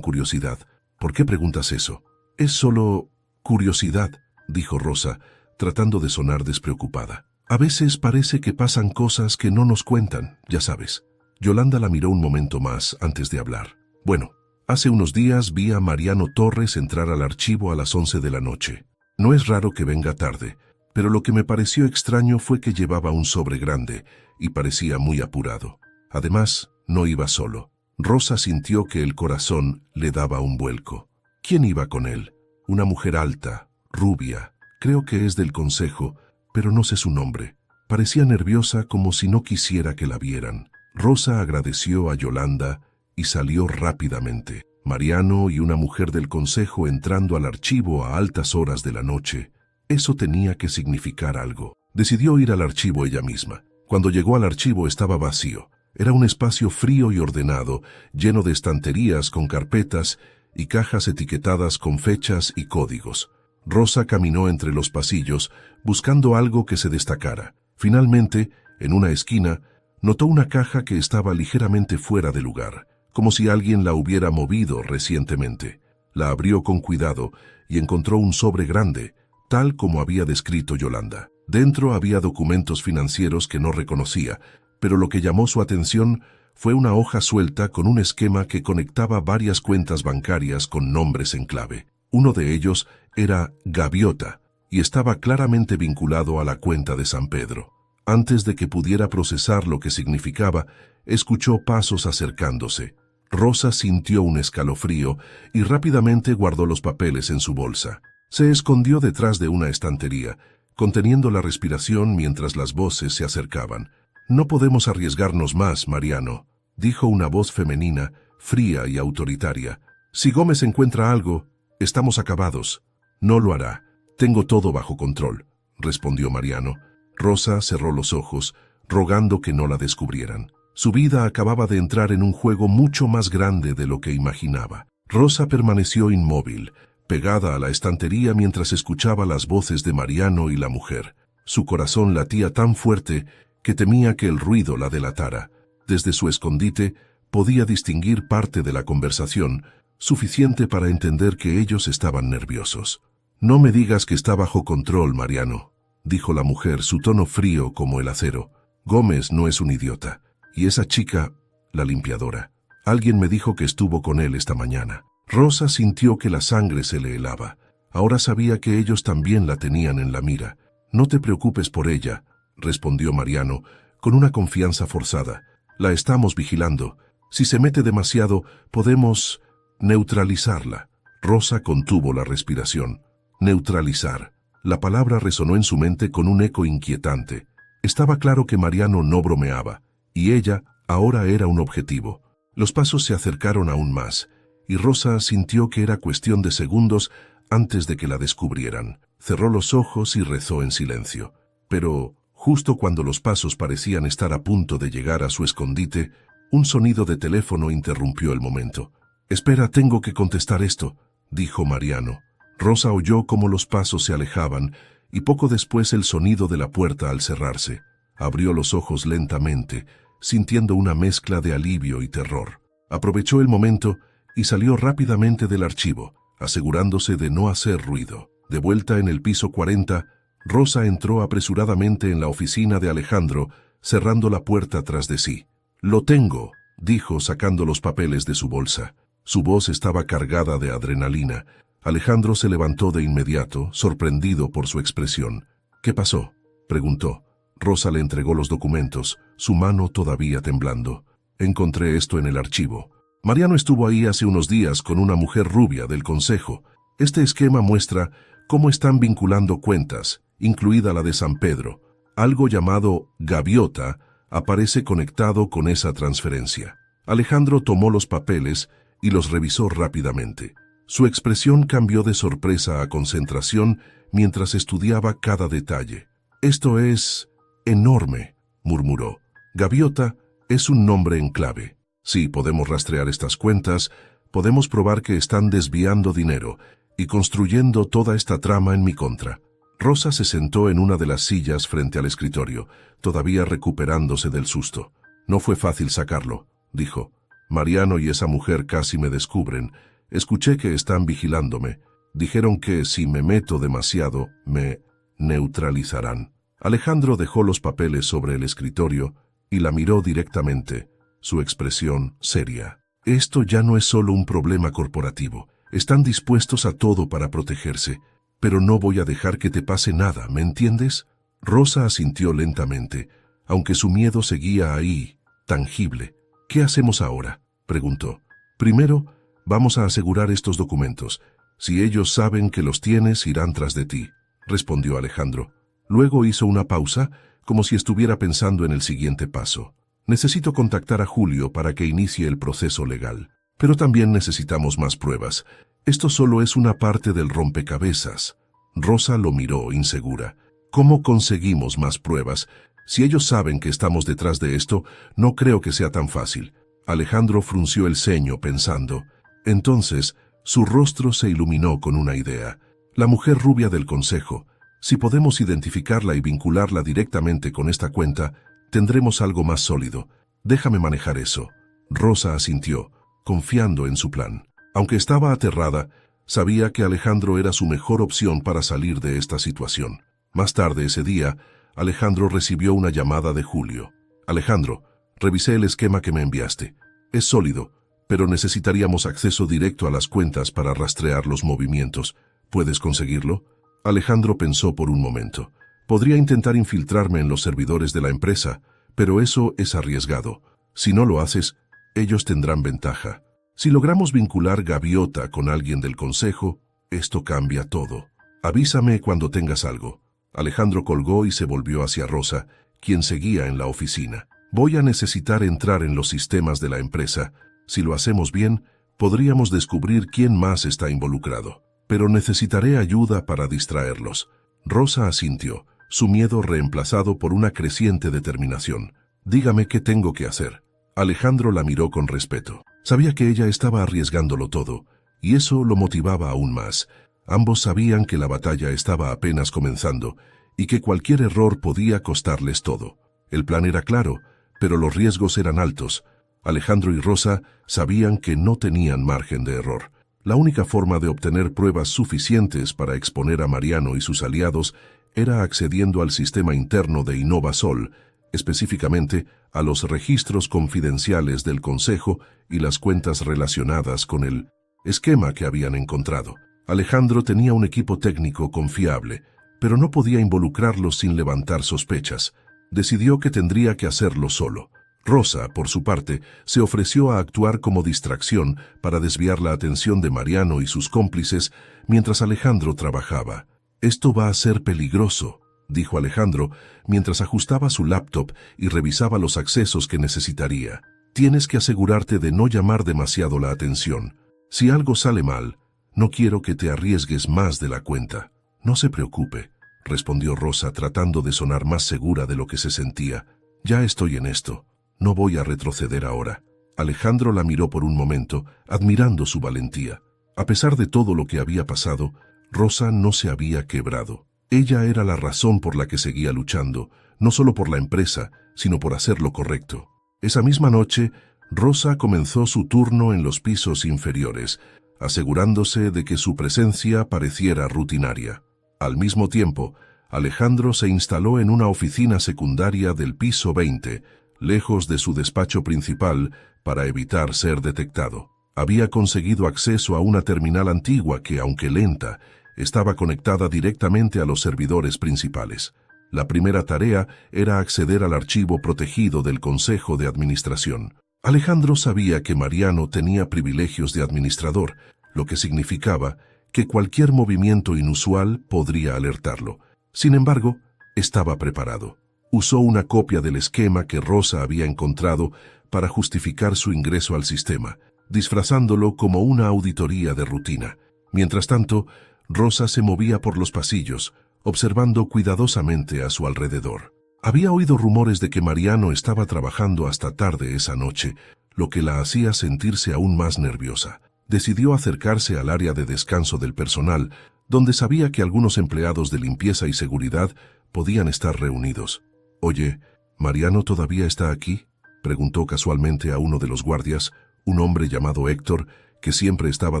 curiosidad. ¿Por qué preguntas eso? Es solo curiosidad, dijo Rosa, tratando de sonar despreocupada. A veces parece que pasan cosas que no nos cuentan, ya sabes. Yolanda la miró un momento más antes de hablar. Bueno, hace unos días vi a Mariano Torres entrar al archivo a las 11 de la noche. No es raro que venga tarde, pero lo que me pareció extraño fue que llevaba un sobre grande y parecía muy apurado. Además, no iba solo. Rosa sintió que el corazón le daba un vuelco. ¿Quién iba con él? Una mujer alta, rubia, creo que es del consejo, pero no sé su nombre. Parecía nerviosa como si no quisiera que la vieran. Rosa agradeció a Yolanda y salió rápidamente. Mariano y una mujer del consejo entrando al archivo a altas horas de la noche. Eso tenía que significar algo. Decidió ir al archivo ella misma. Cuando llegó al archivo estaba vacío. Era un espacio frío y ordenado, lleno de estanterías con carpetas y cajas etiquetadas con fechas y códigos. Rosa caminó entre los pasillos, buscando algo que se destacara. Finalmente, en una esquina, notó una caja que estaba ligeramente fuera de lugar, como si alguien la hubiera movido recientemente. La abrió con cuidado y encontró un sobre grande, tal como había descrito Yolanda. Dentro había documentos financieros que no reconocía, pero lo que llamó su atención fue una hoja suelta con un esquema que conectaba varias cuentas bancarias con nombres en clave. Uno de ellos era Gaviota y estaba claramente vinculado a la cuenta de San Pedro. Antes de que pudiera procesar lo que significaba, escuchó pasos acercándose. Rosa sintió un escalofrío y rápidamente guardó los papeles en su bolsa. Se escondió detrás de una estantería, conteniendo la respiración mientras las voces se acercaban. «No podemos arriesgarnos más, Mariano», dijo una voz femenina, fría y autoritaria. «Si Gómez encuentra algo, estamos acabados». «No lo hará. Tengo todo bajo control», respondió Mariano. Rosa cerró los ojos, rogando que no la descubrieran. Su vida acababa de entrar en un juego mucho más grande de lo que imaginaba. Rosa permaneció inmóvil, pegada a la estantería mientras escuchaba las voces de Mariano y la mujer. Su corazón latía tan fuerte que temía que el ruido la delatara. Desde su escondite podía distinguir parte de la conversación, suficiente para entender que ellos estaban nerviosos. «No me digas que está bajo control, Mariano», dijo la mujer, su tono frío como el acero. «Gómez no es un idiota. Y esa chica, la limpiadora, alguien me dijo que estuvo con él esta mañana». Rosa sintió que la sangre se le helaba. Ahora sabía que ellos también la tenían en la mira. «No te preocupes por ella», respondió Mariano, con una confianza forzada. «La estamos vigilando. Si se mete demasiado, podemos neutralizarla». Rosa contuvo la respiración. Neutralizar. La palabra resonó en su mente con un eco inquietante. Estaba claro que Mariano no bromeaba, y ella ahora era un objetivo. Los pasos se acercaron aún más, y Rosa sintió que era cuestión de segundos antes de que la descubrieran. Cerró los ojos y rezó en silencio. Pero justo cuando los pasos parecían estar a punto de llegar a su escondite, un sonido de teléfono interrumpió el momento. «Espera, tengo que contestar esto», dijo Mariano. Rosa oyó cómo los pasos se alejaban y poco después el sonido de la puerta al cerrarse. Abrió los ojos lentamente, sintiendo una mezcla de alivio y terror. Aprovechó el momento y salió rápidamente del archivo, asegurándose de no hacer ruido. De vuelta en el piso 40, Rosa entró apresuradamente en la oficina de Alejandro, cerrando la puerta tras de sí. «Lo tengo», dijo sacando los papeles de su bolsa. Su voz estaba cargada de adrenalina. Alejandro se levantó de inmediato, sorprendido por su expresión. «¿Qué pasó?», preguntó. Rosa le entregó los documentos, su mano todavía temblando. «Encontré esto en el archivo. Mariano estuvo ahí hace unos días con una mujer rubia del consejo. Este esquema muestra cómo están vinculando cuentas, incluida la de San Pedro. Algo llamado Gaviota aparece conectado con esa transferencia». Alejandro tomó los papeles y los revisó rápidamente. Su expresión cambió de sorpresa a concentración mientras estudiaba cada detalle. «Esto es enorme», murmuró. «Gaviota es un nombre en clave. Si podemos rastrear estas cuentas, podemos probar que están desviando dinero y construyendo toda esta trama en mi contra». Rosa se sentó en una de las sillas frente al escritorio, todavía recuperándose del susto. No fue fácil sacarlo, dijo. Mariano y esa mujer casi me descubren. Escuché que están vigilándome. Dijeron que si me meto demasiado, me neutralizarán. Alejandro dejó los papeles sobre el escritorio y la miró directamente, su expresión seria. Esto ya no es solo un problema corporativo. Están dispuestos a todo para protegerse. Pero no voy a dejar que te pase nada, ¿me entiendes? Rosa asintió lentamente, aunque su miedo seguía ahí, tangible. ¿Qué hacemos ahora?, preguntó. Primero, vamos a asegurar estos documentos. Si ellos saben que los tienes, irán tras de ti, respondió Alejandro. Luego hizo una pausa, como si estuviera pensando en el siguiente paso. Necesito contactar a Julio para que inicie el proceso legal. Pero también necesitamos más pruebas. Esto solo es una parte del rompecabezas. Rosa lo miró, insegura. ¿Cómo conseguimos más pruebas? Si ellos saben que estamos detrás de esto, no creo que sea tan fácil. Alejandro frunció el ceño pensando. Entonces, su rostro se iluminó con una idea. La mujer rubia del consejo. Si podemos identificarla y vincularla directamente con esta cuenta, tendremos algo más sólido. Déjame manejar eso. Rosa asintió, confiando en su plan. Aunque estaba aterrada, sabía que Alejandro era su mejor opción para salir de esta situación. Más tarde ese día, Alejandro recibió una llamada de Julio. Alejandro, revisé el esquema que me enviaste. Es sólido, pero necesitaríamos acceso directo a las cuentas para rastrear los movimientos. ¿Puedes conseguirlo? Alejandro pensó por un momento. Podría intentar infiltrarme en los servidores de la empresa, pero eso es arriesgado. Si no lo haces, ellos tendrán ventaja. Si logramos vincular Gaviota con alguien del consejo, esto cambia todo. Avísame cuando tengas algo. Alejandro colgó y se volvió hacia Rosa, quien seguía en la oficina. Voy a necesitar entrar en los sistemas de la empresa. Si lo hacemos bien, podríamos descubrir quién más está involucrado. Pero necesitaré ayuda para distraerlos. Rosa asintió, su miedo reemplazado por una creciente determinación. Dígame qué tengo que hacer. Alejandro la miró con respeto. Sabía que ella estaba arriesgándolo todo, y eso lo motivaba aún más. Ambos sabían que la batalla estaba apenas comenzando, y que cualquier error podía costarles todo. El plan era claro, pero los riesgos eran altos. Alejandro y Rosa sabían que no tenían margen de error. La única forma de obtener pruebas suficientes para exponer a Mariano y sus aliados era accediendo al sistema interno de Innovasol, específicamente a los registros confidenciales del Consejo y las cuentas relacionadas con el esquema que habían encontrado. Alejandro tenía un equipo técnico confiable, pero no podía involucrarlos sin levantar sospechas. Decidió que tendría que hacerlo solo. Rosa, por su parte, se ofreció a actuar como distracción para desviar la atención de Mariano y sus cómplices mientras Alejandro trabajaba. «Esto va a ser peligroso», dijo Alejandro mientras ajustaba su laptop y revisaba los accesos que necesitaría. «Tienes que asegurarte de no llamar demasiado la atención. Si algo sale mal, no quiero que te arriesgues más de la cuenta». «No se preocupe», respondió Rosa tratando de sonar más segura de lo que se sentía. «Ya estoy en esto. No voy a retroceder ahora». Alejandro la miró por un momento, admirando su valentía. A pesar de todo lo que había pasado, Rosa no se había quebrado. Ella era la razón por la que seguía luchando, no solo por la empresa, sino por hacer lo correcto. Esa misma noche, Rosa comenzó su turno en los pisos inferiores, asegurándose de que su presencia pareciera rutinaria. Al mismo tiempo, Alejandro se instaló en una oficina secundaria del piso 20, lejos de su despacho principal, para evitar ser detectado. Había conseguido acceso a una terminal antigua que, aunque lenta, estaba conectada directamente a los servidores principales. La primera tarea era acceder al archivo protegido del Consejo de Administración. Alejandro sabía que Mariano tenía privilegios de administrador, lo que significaba que cualquier movimiento inusual podría alertarlo. Sin embargo, estaba preparado. Usó una copia del esquema que Rosa había encontrado para justificar su ingreso al sistema, disfrazándolo como una auditoría de rutina. Mientras tanto, Rosa se movía por los pasillos, observando cuidadosamente a su alrededor. Había oído rumores de que Mariano estaba trabajando hasta tarde esa noche, lo que la hacía sentirse aún más nerviosa. Decidió acercarse al área de descanso del personal, donde sabía que algunos empleados de limpieza y seguridad podían estar reunidos. «Oye, ¿Mariano todavía está aquí?», preguntó casualmente a uno de los guardias, un hombre llamado Héctor, que siempre estaba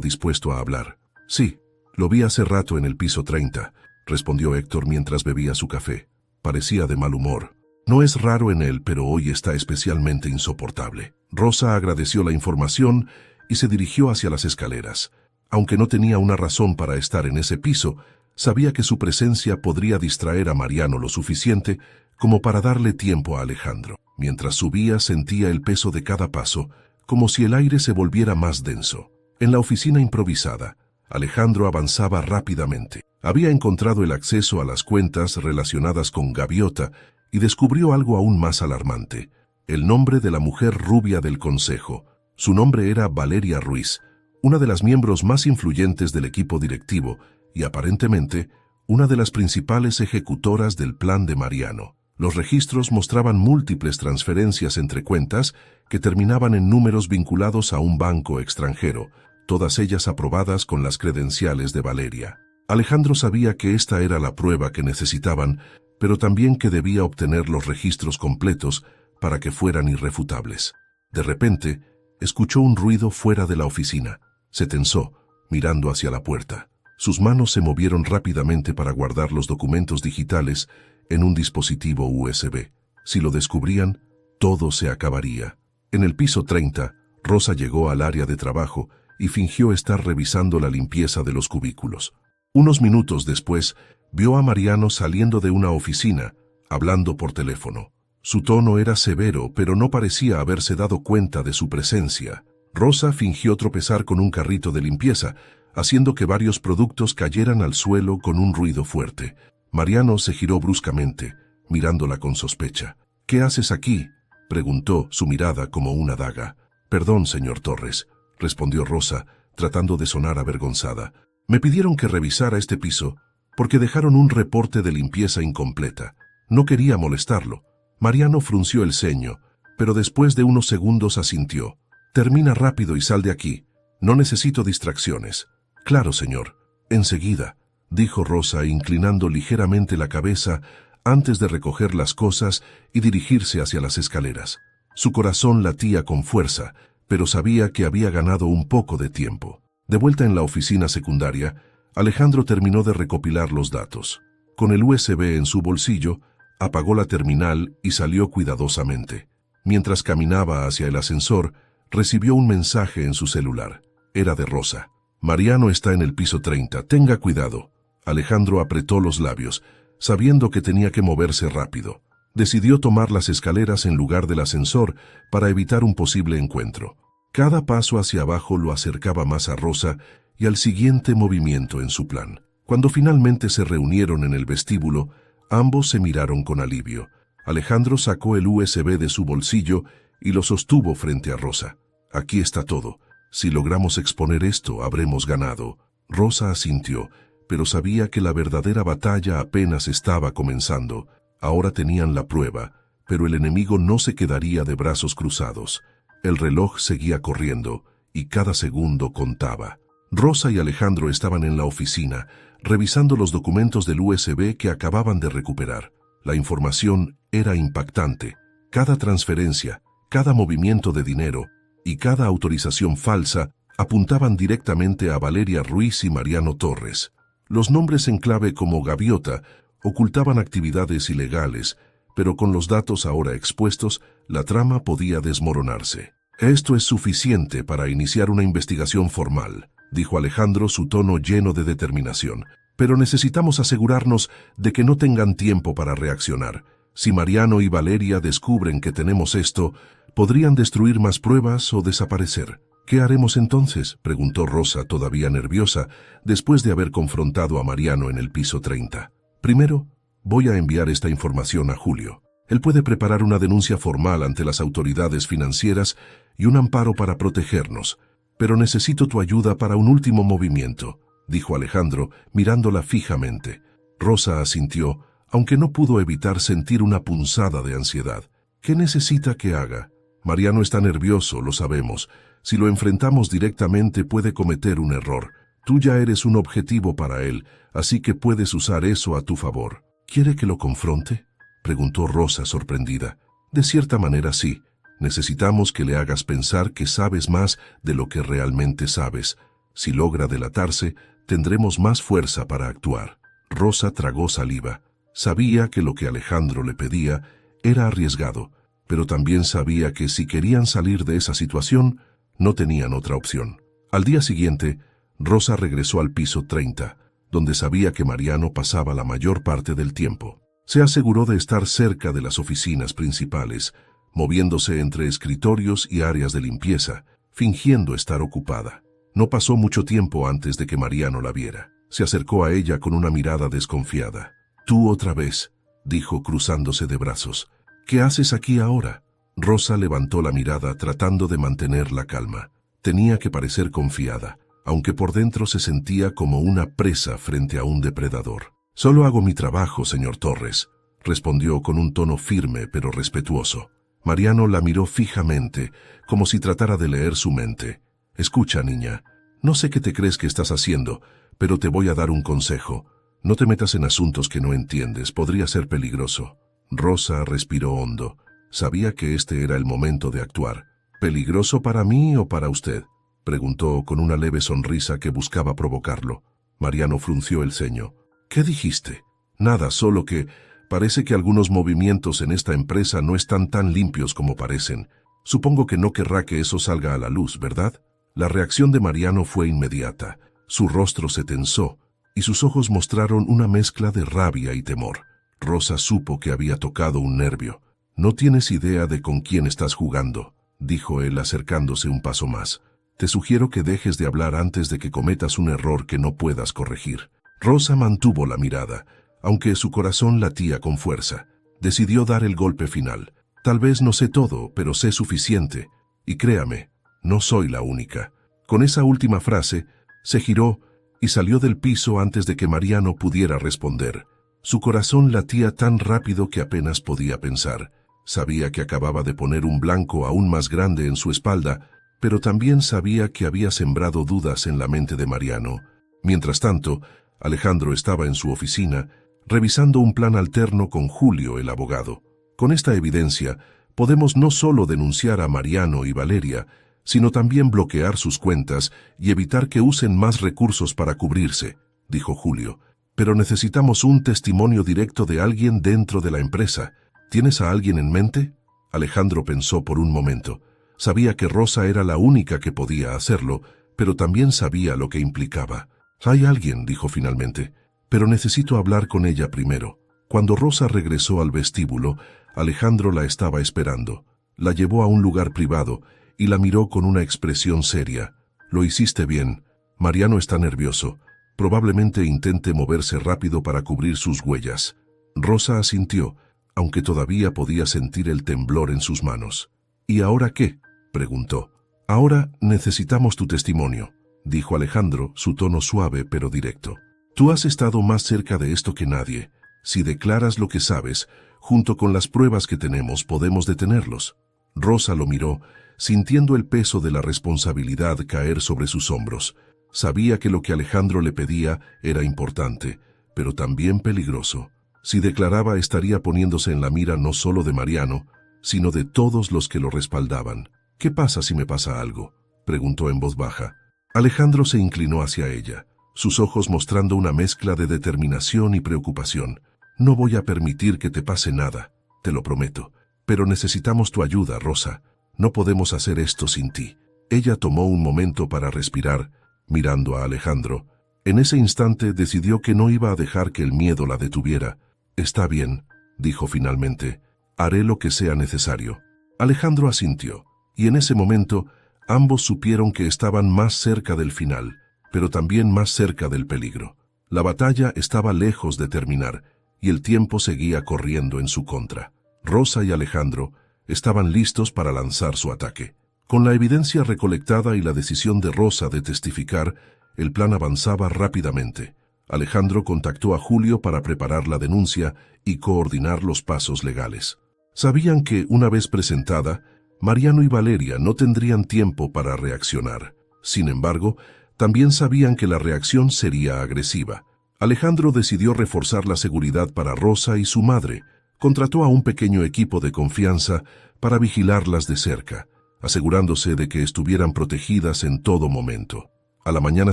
dispuesto a hablar. «Sí, lo vi hace rato en el piso 30», respondió Héctor mientras bebía su café. Parecía de mal humor. No es raro en él, pero hoy está especialmente insoportable. Rosa agradeció la información y se dirigió hacia las escaleras. Aunque no tenía una razón para estar en ese piso, sabía que su presencia podría distraer a Mariano lo suficiente como para darle tiempo a Alejandro. Mientras subía, sentía el peso de cada paso, como si el aire se volviera más denso. En la oficina improvisada, Alejandro avanzaba rápidamente. Había encontrado el acceso a las cuentas relacionadas con Gaviota y descubrió algo aún más alarmante: el nombre de la mujer rubia del consejo. Su nombre era Valeria Ruiz, una de las miembros más influyentes del equipo directivo y aparentemente una de las principales ejecutoras del plan de Mariano. Los registros mostraban múltiples transferencias entre cuentas que terminaban en números vinculados a un banco extranjero, todas ellas aprobadas con las credenciales de Valeria. Alejandro sabía que esta era la prueba que necesitaban, pero también que debía obtener los registros completos para que fueran irrefutables. De repente, escuchó un ruido fuera de la oficina. Se tensó, mirando hacia la puerta. Sus manos se movieron rápidamente para guardar los documentos digitales en un dispositivo USB. Si lo descubrían, todo se acabaría. En el piso 30, Rosa llegó al área de trabajo y fingió estar revisando la limpieza de los cubículos. Unos minutos después, vio a Mariano saliendo de una oficina, hablando por teléfono. Su tono era severo, pero no parecía haberse dado cuenta de su presencia. Rosa fingió tropezar con un carrito de limpieza, haciendo que varios productos cayeran al suelo con un ruido fuerte. Mariano se giró bruscamente, mirándola con sospecha. «¿Qué haces aquí?», preguntó, su mirada como una daga. «Perdón, señor Torres», respondió Rosa, tratando de sonar avergonzada. «Me pidieron que revisara este piso porque dejaron un reporte de limpieza incompleta. No quería molestarlo». Mariano frunció el ceño, pero después de unos segundos asintió. «Termina rápido y sal de aquí. No necesito distracciones». «Claro, señor. Enseguida», dijo Rosa, inclinando ligeramente la cabeza antes de recoger las cosas y dirigirse hacia las escaleras. Su corazón latía con fuerza, pero sabía que había ganado un poco de tiempo. De vuelta en la oficina secundaria, Alejandro terminó de recopilar los datos. Con el USB en su bolsillo, apagó la terminal y salió cuidadosamente. Mientras caminaba hacia el ascensor, recibió un mensaje en su celular. Era de Rosa. «Mariano está en el piso 30, tenga cuidado». Alejandro apretó los labios, sabiendo que tenía que moverse rápido. Decidió tomar las escaleras en lugar del ascensor para evitar un posible encuentro. Cada paso hacia abajo lo acercaba más a Rosa y al siguiente movimiento en su plan. Cuando finalmente se reunieron en el vestíbulo, ambos se miraron con alivio. Alejandro sacó el USB de su bolsillo y lo sostuvo frente a Rosa. «Aquí está todo. Si logramos exponer esto, habremos ganado». Rosa asintió, pero sabía que la verdadera batalla apenas estaba comenzando. Ahora tenían la prueba, pero el enemigo no se quedaría de brazos cruzados. El reloj seguía corriendo y cada segundo contaba. Rosa y Alejandro estaban en la oficina, revisando los documentos del USB que acababan de recuperar. La información era impactante. Cada transferencia, cada movimiento de dinero y cada autorización falsa apuntaban directamente a Valeria Ruiz y Mariano Torres. Los nombres en clave como Gaviota ocultaban actividades ilegales, pero con los datos ahora expuestos, la trama podía desmoronarse. «Esto es suficiente para iniciar una investigación formal», dijo Alejandro, su tono lleno de determinación. «Pero necesitamos asegurarnos de que no tengan tiempo para reaccionar. Si Mariano y Valeria descubren que tenemos esto, podrían destruir más pruebas o desaparecer». «¿Qué haremos entonces?», preguntó Rosa, todavía nerviosa, después de haber confrontado a Mariano en el piso 30. «Primero, voy a enviar esta información a Julio. Él puede preparar una denuncia formal ante las autoridades financieras y un amparo para protegernos. Pero necesito tu ayuda para un último movimiento», dijo Alejandro, mirándola fijamente. Rosa asintió, aunque no pudo evitar sentir una punzada de ansiedad. «¿Qué necesita que haga?» «Mariano está nervioso, lo sabemos. Si lo enfrentamos directamente puede cometer un error. Tú ya eres un objetivo para él, así que puedes usar eso a tu favor. ¿Quiere que lo confronte?, preguntó Rosa sorprendida. De cierta manera sí. Necesitamos que le hagas pensar que sabes más de lo que realmente sabes. Si logra delatarse, tendremos más fuerza para actuar. Rosa tragó saliva. Sabía que lo que Alejandro le pedía era arriesgado, pero también sabía que si querían salir de esa situación, no tenían otra opción. Al día siguiente, Rosa regresó al piso 30, donde sabía que Mariano pasaba la mayor parte del tiempo. Se aseguró de estar cerca de las oficinas principales, moviéndose entre escritorios y áreas de limpieza, fingiendo estar ocupada. No pasó mucho tiempo antes de que Mariano la viera. Se acercó a ella con una mirada desconfiada. «Tú otra vez», dijo cruzándose de brazos. «¿Qué haces aquí ahora?». Rosa levantó la mirada tratando de mantener la calma. Tenía que parecer confiada, aunque por dentro se sentía como una presa frente a un depredador. «Solo hago mi trabajo, señor Torres», respondió con un tono firme pero respetuoso. Mariano la miró fijamente, como si tratara de leer su mente. «Escucha, niña, no sé qué te crees que estás haciendo, pero te voy a dar un consejo. No te metas en asuntos que no entiendes, podría ser peligroso». Rosa respiró hondo. Sabía que este era el momento de actuar. «¿Peligroso para mí o para usted?», preguntó con una leve sonrisa que buscaba provocarlo. Mariano frunció el ceño. «¿Qué dijiste?». «Nada, solo que parece que algunos movimientos en esta empresa no están tan limpios como parecen. Supongo que no querrá que eso salga a la luz, ¿verdad?». La reacción de Mariano fue inmediata. Su rostro se tensó y sus ojos mostraron una mezcla de rabia y temor. Rosa supo que había tocado un nervio. «No tienes idea de con quién estás jugando», dijo él acercándose un paso más. «Te sugiero que dejes de hablar antes de que cometas un error que no puedas corregir». Rosa mantuvo la mirada, aunque su corazón latía con fuerza. Decidió dar el golpe final. «Tal vez no sé todo, pero sé suficiente. Y créame, no soy la única». Con esa última frase, se giró y salió del piso antes de que Mariano pudiera responder. Su corazón latía tan rápido que apenas podía pensar. Sabía que acababa de poner un blanco aún más grande en su espalda, pero también sabía que había sembrado dudas en la mente de Mariano. Mientras tanto, Alejandro estaba en su oficina, revisando un plan alterno con Julio, el abogado. Con esta evidencia, podemos no solo denunciar a Mariano y Valeria, sino también bloquear sus cuentas y evitar que usen más recursos para cubrirse, dijo Julio. Pero necesitamos un testimonio directo de alguien dentro de la empresa. ¿Tienes a alguien en mente? Alejandro pensó por un momento. Sabía que Rosa era la única que podía hacerlo, pero también sabía lo que implicaba. «Hay alguien», dijo finalmente, «pero necesito hablar con ella primero». Cuando Rosa regresó al vestíbulo, Alejandro la estaba esperando. La llevó a un lugar privado y la miró con una expresión seria. «Lo hiciste bien. Mariano está nervioso. Probablemente intente moverse rápido para cubrir sus huellas». Rosa asintió, aunque todavía podía sentir el temblor en sus manos. «¿Y ahora qué?», preguntó. «Ahora necesitamos tu testimonio», dijo Alejandro, su tono suave pero directo. «Tú has estado más cerca de esto que nadie. Si declaras lo que sabes, junto con las pruebas que tenemos, podemos detenerlos». Rosa lo miró, sintiendo el peso de la responsabilidad caer sobre sus hombros. Sabía que lo que Alejandro le pedía era importante, pero también peligroso. Si declaraba, estaría poniéndose en la mira no solo de Mariano, sino de todos los que lo respaldaban. «¿Qué pasa si me pasa algo?», preguntó en voz baja. Alejandro se inclinó hacia ella, sus ojos mostrando una mezcla de determinación y preocupación. «No voy a permitir que te pase nada, te lo prometo. Pero necesitamos tu ayuda, Rosa. No podemos hacer esto sin ti». Ella tomó un momento para respirar, mirando a Alejandro. En ese instante decidió que no iba a dejar que el miedo la detuviera. «Está bien», dijo finalmente. «Haré lo que sea necesario». Alejandro asintió, y en ese momento ambos supieron que estaban más cerca del final, pero también más cerca del peligro. La batalla estaba lejos de terminar, y el tiempo seguía corriendo en su contra. Rosa y Alejandro estaban listos para lanzar su ataque. Con la evidencia recolectada y la decisión de Rosa de testificar, el plan avanzaba rápidamente. Alejandro contactó a Julio para preparar la denuncia y coordinar los pasos legales. Sabían que, una vez presentada, Mariano y Valeria no tendrían tiempo para reaccionar. Sin embargo, También sabían que la reacción sería agresiva. Alejandro decidió reforzar la seguridad para Rosa y su madre. Contrató a un pequeño equipo de confianza para vigilarlas de cerca, asegurándose de que estuvieran protegidas en todo momento. A la mañana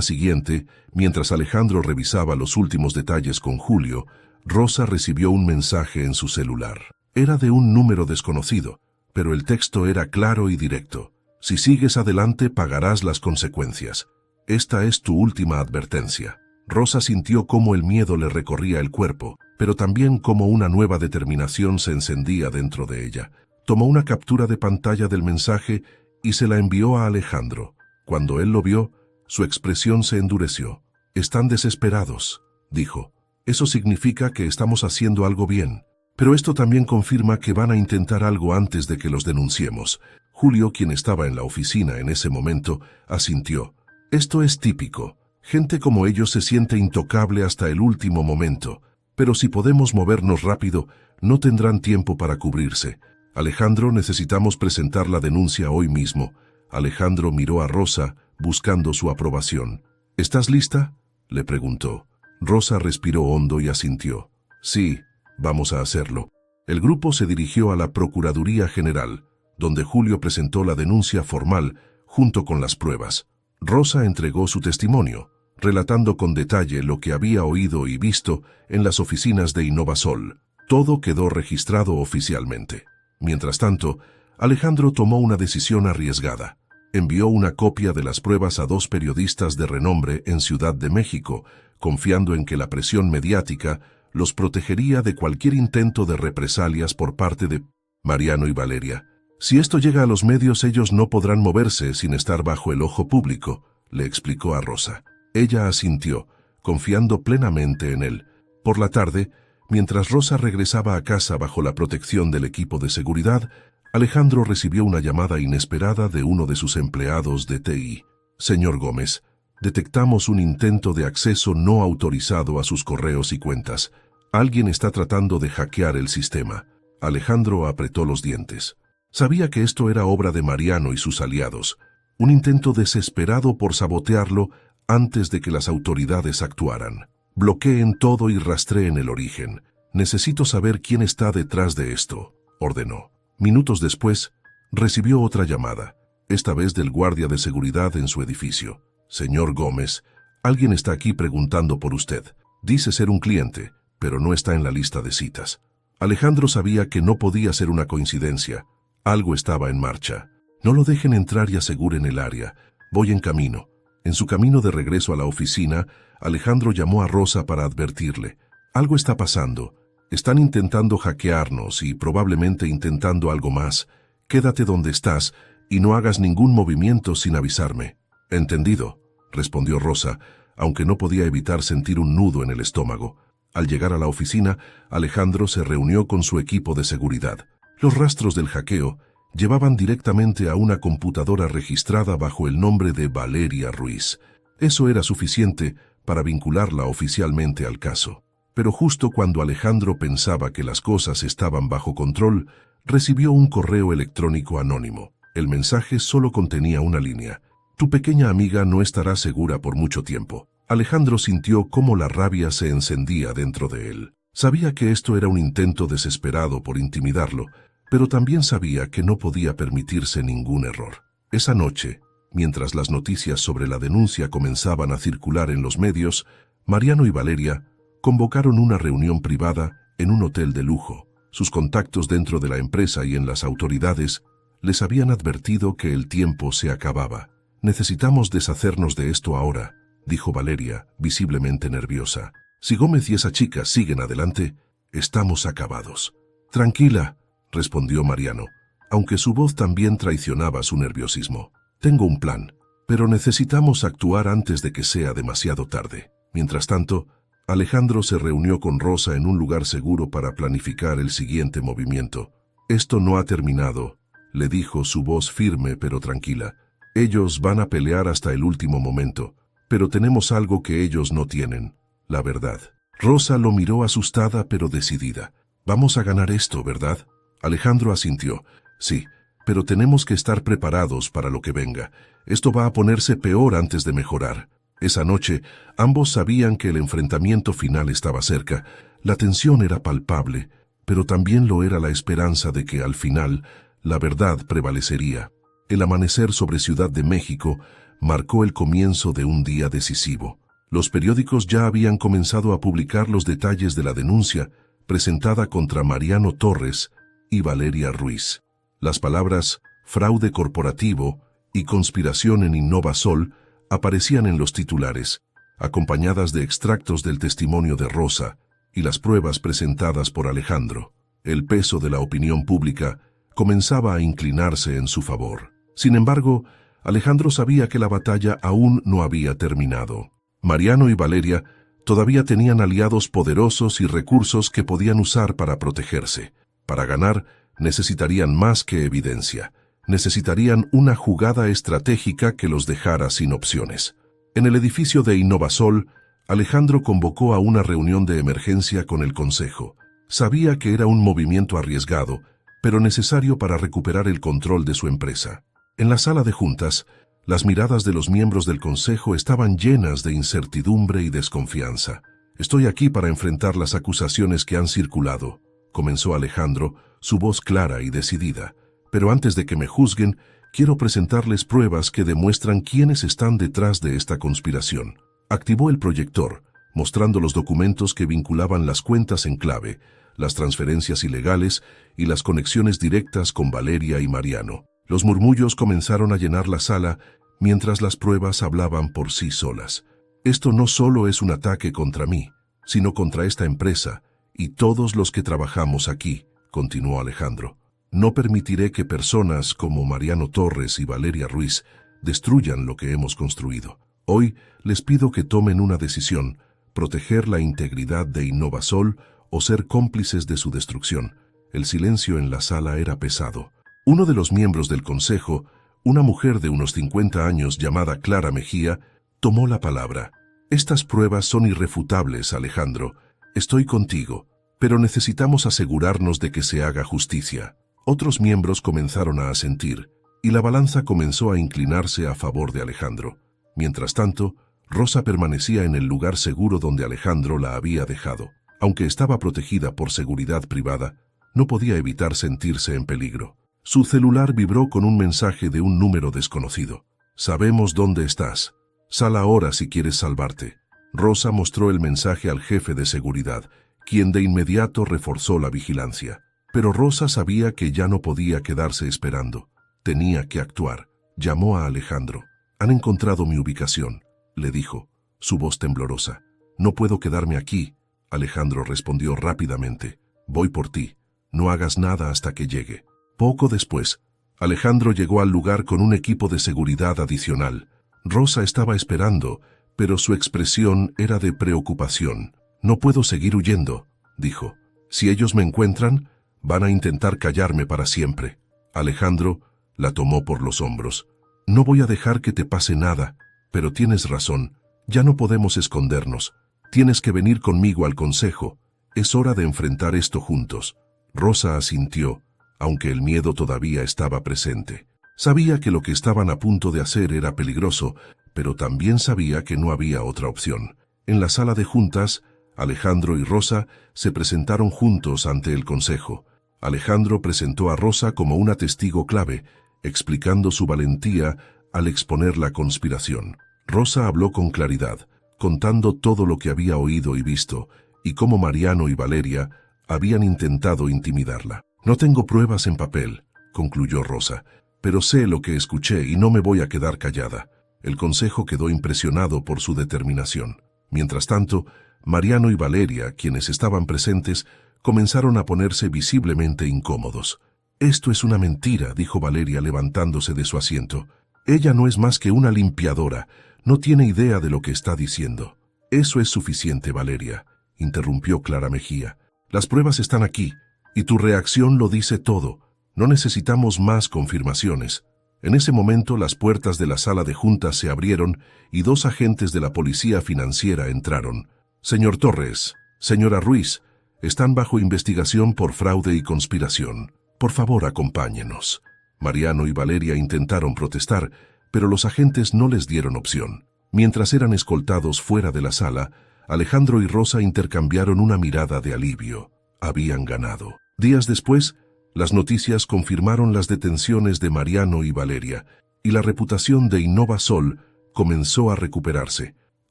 siguiente, mientras Alejandro revisaba los últimos detalles con Julio, Rosa recibió un mensaje en su celular. Era de un número desconocido, pero el texto era claro y directo. Si sigues adelante, pagarás las consecuencias. Esta es tu última advertencia. Rosa sintió cómo el miedo le recorría el cuerpo, pero también cómo una nueva determinación se encendía dentro de ella. Tomó una captura de pantalla del mensaje y se la envió a Alejandro. Cuando él lo vio, su expresión se endureció. «Están desesperados», dijo. «Eso significa que estamos haciendo algo bien. Pero esto también confirma que van a intentar algo antes de que los denunciemos». Julio, quien estaba en la oficina en ese momento, asintió. «Esto es típico. Gente como ellos se siente intocable hasta el último momento. Pero si podemos movernos rápido, no tendrán tiempo para cubrirse. Alejandro, necesitamos presentar la denuncia hoy mismo». Alejandro miró a Rosa, buscando su aprobación. «¿Estás lista?», le preguntó. Rosa respiró hondo y asintió. «Sí, vamos a hacerlo». El grupo se dirigió a la Procuraduría General, donde Julio presentó la denuncia formal junto con las pruebas. Rosa entregó su testimonio, relatando con detalle lo que había oído y visto en las oficinas de Innovasol. Todo quedó registrado oficialmente. Mientras tanto, Alejandro tomó una decisión arriesgada. Envió una copia de las pruebas a 2 periodistas de renombre en Ciudad de México, confiando en que la presión mediática los protegería de cualquier intento de represalias por parte de Mariano y Valeria. «Si esto llega a los medios, ellos no podrán moverse sin estar bajo el ojo público», le explicó a Rosa. Ella asintió, confiando plenamente en él. Por la tarde, mientras Rosa regresaba a casa bajo la protección del equipo de seguridad, Alejandro recibió una llamada inesperada de uno de sus empleados de TI. «Señor Gómez, detectamos un intento de acceso no autorizado a sus correos y cuentas. Alguien está tratando de hackear el sistema». Alejandro apretó los dientes. Sabía que esto era obra de Mariano y sus aliados, un intento desesperado por sabotearlo antes de que las autoridades actuaran. «Bloqueen todo y rastreen el origen. Necesito saber quién está detrás de esto», ordenó. Minutos después, recibió otra llamada, esta vez del guardia de seguridad en su edificio. «Señor Gómez, alguien está aquí preguntando por usted. Dice ser un cliente, pero no está en la lista de citas». Alejandro sabía que no podía ser una coincidencia. Algo estaba en marcha. «No lo dejen entrar y aseguren el área. Voy en camino». En su camino de regreso a la oficina, Alejandro llamó a Rosa para advertirle. «Algo está pasando. Están intentando hackearnos y probablemente intentando algo más. Quédate donde estás y no hagas ningún movimiento sin avisarme». «Entendido», respondió Rosa, aunque no podía evitar sentir un nudo en el estómago. Al llegar a la oficina, Alejandro se reunió con su equipo de seguridad. Los rastros del hackeo llevaban directamente a una computadora registrada bajo el nombre de Valeria Ruiz. Eso era suficiente para vincularla oficialmente al caso. Pero justo cuando Alejandro pensaba que las cosas estaban bajo control, recibió un correo electrónico anónimo. El mensaje solo contenía una línea. «Tu pequeña amiga no estará segura por mucho tiempo». Alejandro sintió cómo la rabia se encendía dentro de él. Sabía que esto era un intento desesperado por intimidarlo, pero también sabía que no podía permitirse ningún error. Esa noche, mientras las noticias sobre la denuncia comenzaban a circular en los medios, Mariano y Valeria convocaron una reunión privada en un hotel de lujo. Sus contactos dentro de la empresa y en las autoridades les habían advertido que el tiempo se acababa. «Necesitamos deshacernos de esto ahora», dijo Valeria, visiblemente nerviosa. «Si Gómez y esa chica siguen adelante, estamos acabados». «Tranquila», respondió Mariano, aunque su voz también traicionaba su nerviosismo. «Tengo un plan, pero necesitamos actuar antes de que sea demasiado tarde». Mientras tanto, Alejandro se reunió con Rosa en un lugar seguro para planificar el siguiente movimiento. «Esto no ha terminado», le dijo, su voz firme pero tranquila. «Ellos van a pelear hasta el último momento, pero tenemos algo que ellos no tienen, la verdad». Rosa lo miró asustada pero decidida. «Vamos a ganar esto, ¿verdad?». Alejandro asintió. «Sí, pero tenemos que estar preparados para lo que venga. Esto va a ponerse peor antes de mejorar. Esa noche, ambos sabían que el enfrentamiento final estaba cerca. La tensión era palpable, pero también lo era la esperanza de que, al final, la verdad prevalecería. El amanecer sobre Ciudad de México marcó el comienzo de un día decisivo. Los periódicos ya habían comenzado a publicar los detalles de la denuncia presentada contra Mariano Torres y Valeria Ruiz. Las palabras fraude corporativo y conspiración en Innovasol aparecían en los titulares, acompañadas de extractos del testimonio de Rosa y las pruebas presentadas por Alejandro. El peso de la opinión pública comenzaba a inclinarse en su favor. Sin embargo, Alejandro sabía que la batalla aún no había terminado. Mariano y Valeria todavía tenían aliados poderosos y recursos que podían usar para protegerse. Para ganar, necesitarían más que evidencia. Necesitarían una jugada estratégica que los dejara sin opciones. En el edificio de Innovasol, Alejandro convocó a una reunión de emergencia con el consejo. Sabía que era un movimiento arriesgado, pero necesario para recuperar el control de su empresa. En la sala de juntas, las miradas de los miembros del consejo estaban llenas de incertidumbre y desconfianza. «Estoy aquí para enfrentar las acusaciones que han circulado», comenzó Alejandro, su voz clara y decidida. «Pero antes de que me juzguen, quiero presentarles pruebas que demuestran quiénes están detrás de esta conspiración». Activó el proyector, mostrando los documentos que vinculaban las cuentas en clave, las transferencias ilegales y las conexiones directas con Valeria y Mariano. Los murmullos comenzaron a llenar la sala mientras las pruebas hablaban por sí solas. «Esto no solo es un ataque contra mí, sino contra esta empresa y todos los que trabajamos aquí», continuó Alejandro. «No permitiré que personas como Mariano Torres y Valeria Ruiz destruyan lo que hemos construido. Hoy les pido que tomen una decisión: proteger la integridad de Innovasol o ser cómplices de su destrucción». El silencio en la sala era pesado. Uno de los miembros del consejo, una mujer de unos 50 años llamada Clara Mejía, tomó la palabra. «Estas pruebas son irrefutables, Alejandro. Estoy contigo, pero necesitamos asegurarnos de que se haga justicia». Otros miembros comenzaron a asentir, y la balanza comenzó a inclinarse a favor de Alejandro. Mientras tanto, Rosa permanecía en el lugar seguro donde Alejandro la había dejado. Aunque estaba protegida por seguridad privada, no podía evitar sentirse en peligro. Su celular vibró con un mensaje de un número desconocido. «Sabemos dónde estás. Sal ahora si quieres salvarte». Rosa mostró el mensaje al jefe de seguridad, quien de inmediato reforzó la vigilancia. Pero Rosa sabía que ya no podía quedarse esperando. Tenía que actuar. Llamó a Alejandro. «Han encontrado mi ubicación», le dijo, su voz temblorosa. «No puedo quedarme aquí». Alejandro respondió rápidamente. «Voy por ti. No hagas nada hasta que llegue». Poco después, Alejandro llegó al lugar con un equipo de seguridad adicional. Rosa estaba esperando, pero su expresión era de preocupación. «No puedo seguir huyendo», dijo. «Si ellos me encuentran, van a intentar callarme para siempre». Alejandro la tomó por los hombros. «No voy a dejar que te pase nada, pero tienes razón. Ya no podemos escondernos. Tienes que venir conmigo al consejo. Es hora de enfrentar esto juntos». Rosa asintió, aunque el miedo todavía estaba presente. Sabía que lo que estaban a punto de hacer era peligroso, pero también sabía que no había otra opción. En la sala de juntas, Alejandro y Rosa se presentaron juntos ante el consejo. Alejandro presentó a Rosa como una testigo clave, explicando su valentía al exponer la conspiración. Rosa habló con claridad, contando todo lo que había oído y visto, y cómo Mariano y Valeria habían intentado intimidarla. «No tengo pruebas en papel», concluyó Rosa, «pero sé lo que escuché y no me voy a quedar callada». El consejo quedó impresionado por su determinación. Mientras tanto, Mariano y Valeria, quienes estaban presentes, comenzaron a ponerse visiblemente incómodos. «Esto es una mentira», dijo Valeria levantándose de su asiento. «Ella no es más que una limpiadora. No tiene idea de lo que está diciendo». «Eso es suficiente, Valeria», interrumpió Clara Mejía. «Las pruebas están aquí. Y tu reacción lo dice todo. No necesitamos más confirmaciones». En ese momento las puertas de la sala de juntas se abrieron y dos agentes de la policía financiera entraron. «Señor Torres, señora Ruiz, están bajo investigación por fraude y conspiración. Por favor, acompáñenos». Mariano y Valeria intentaron protestar, pero los agentes no les dieron opción. Mientras eran escoltados fuera de la sala, Alejandro y Rosa intercambiaron una mirada de alivio. Habían ganado. Días después, las noticias confirmaron las detenciones de Mariano y Valeria, y la reputación de Innovasol comenzó a recuperarse.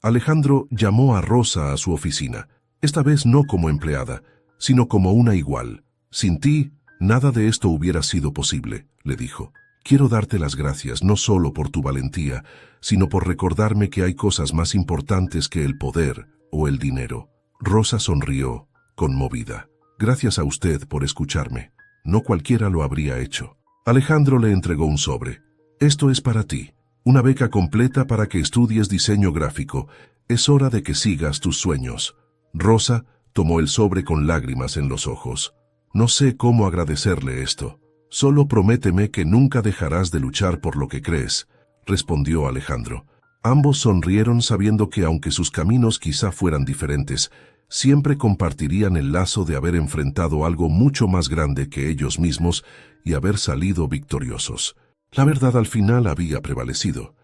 Alejandro llamó a Rosa a su oficina, esta vez no como empleada, sino como una igual. Sin ti, nada de esto hubiera sido posible, le dijo. Quiero darte las gracias no solo por tu valentía, sino por recordarme que hay cosas más importantes que el poder o el dinero. Rosa sonrió, conmovida. Gracias a usted por escucharme. No cualquiera lo habría hecho. Alejandro le entregó un sobre. Esto es para ti. Una beca completa para que estudies diseño gráfico. Es hora de que sigas tus sueños. Rosa tomó el sobre con lágrimas en los ojos. No sé cómo agradecerle esto. Solo prométeme que nunca dejarás de luchar por lo que crees, respondió Alejandro. Ambos sonrieron sabiendo que aunque sus caminos quizá fueran diferentes, siempre compartirían el lazo de haber enfrentado algo mucho más grande que ellos mismos y haber salido victoriosos. La verdad al final había prevalecido.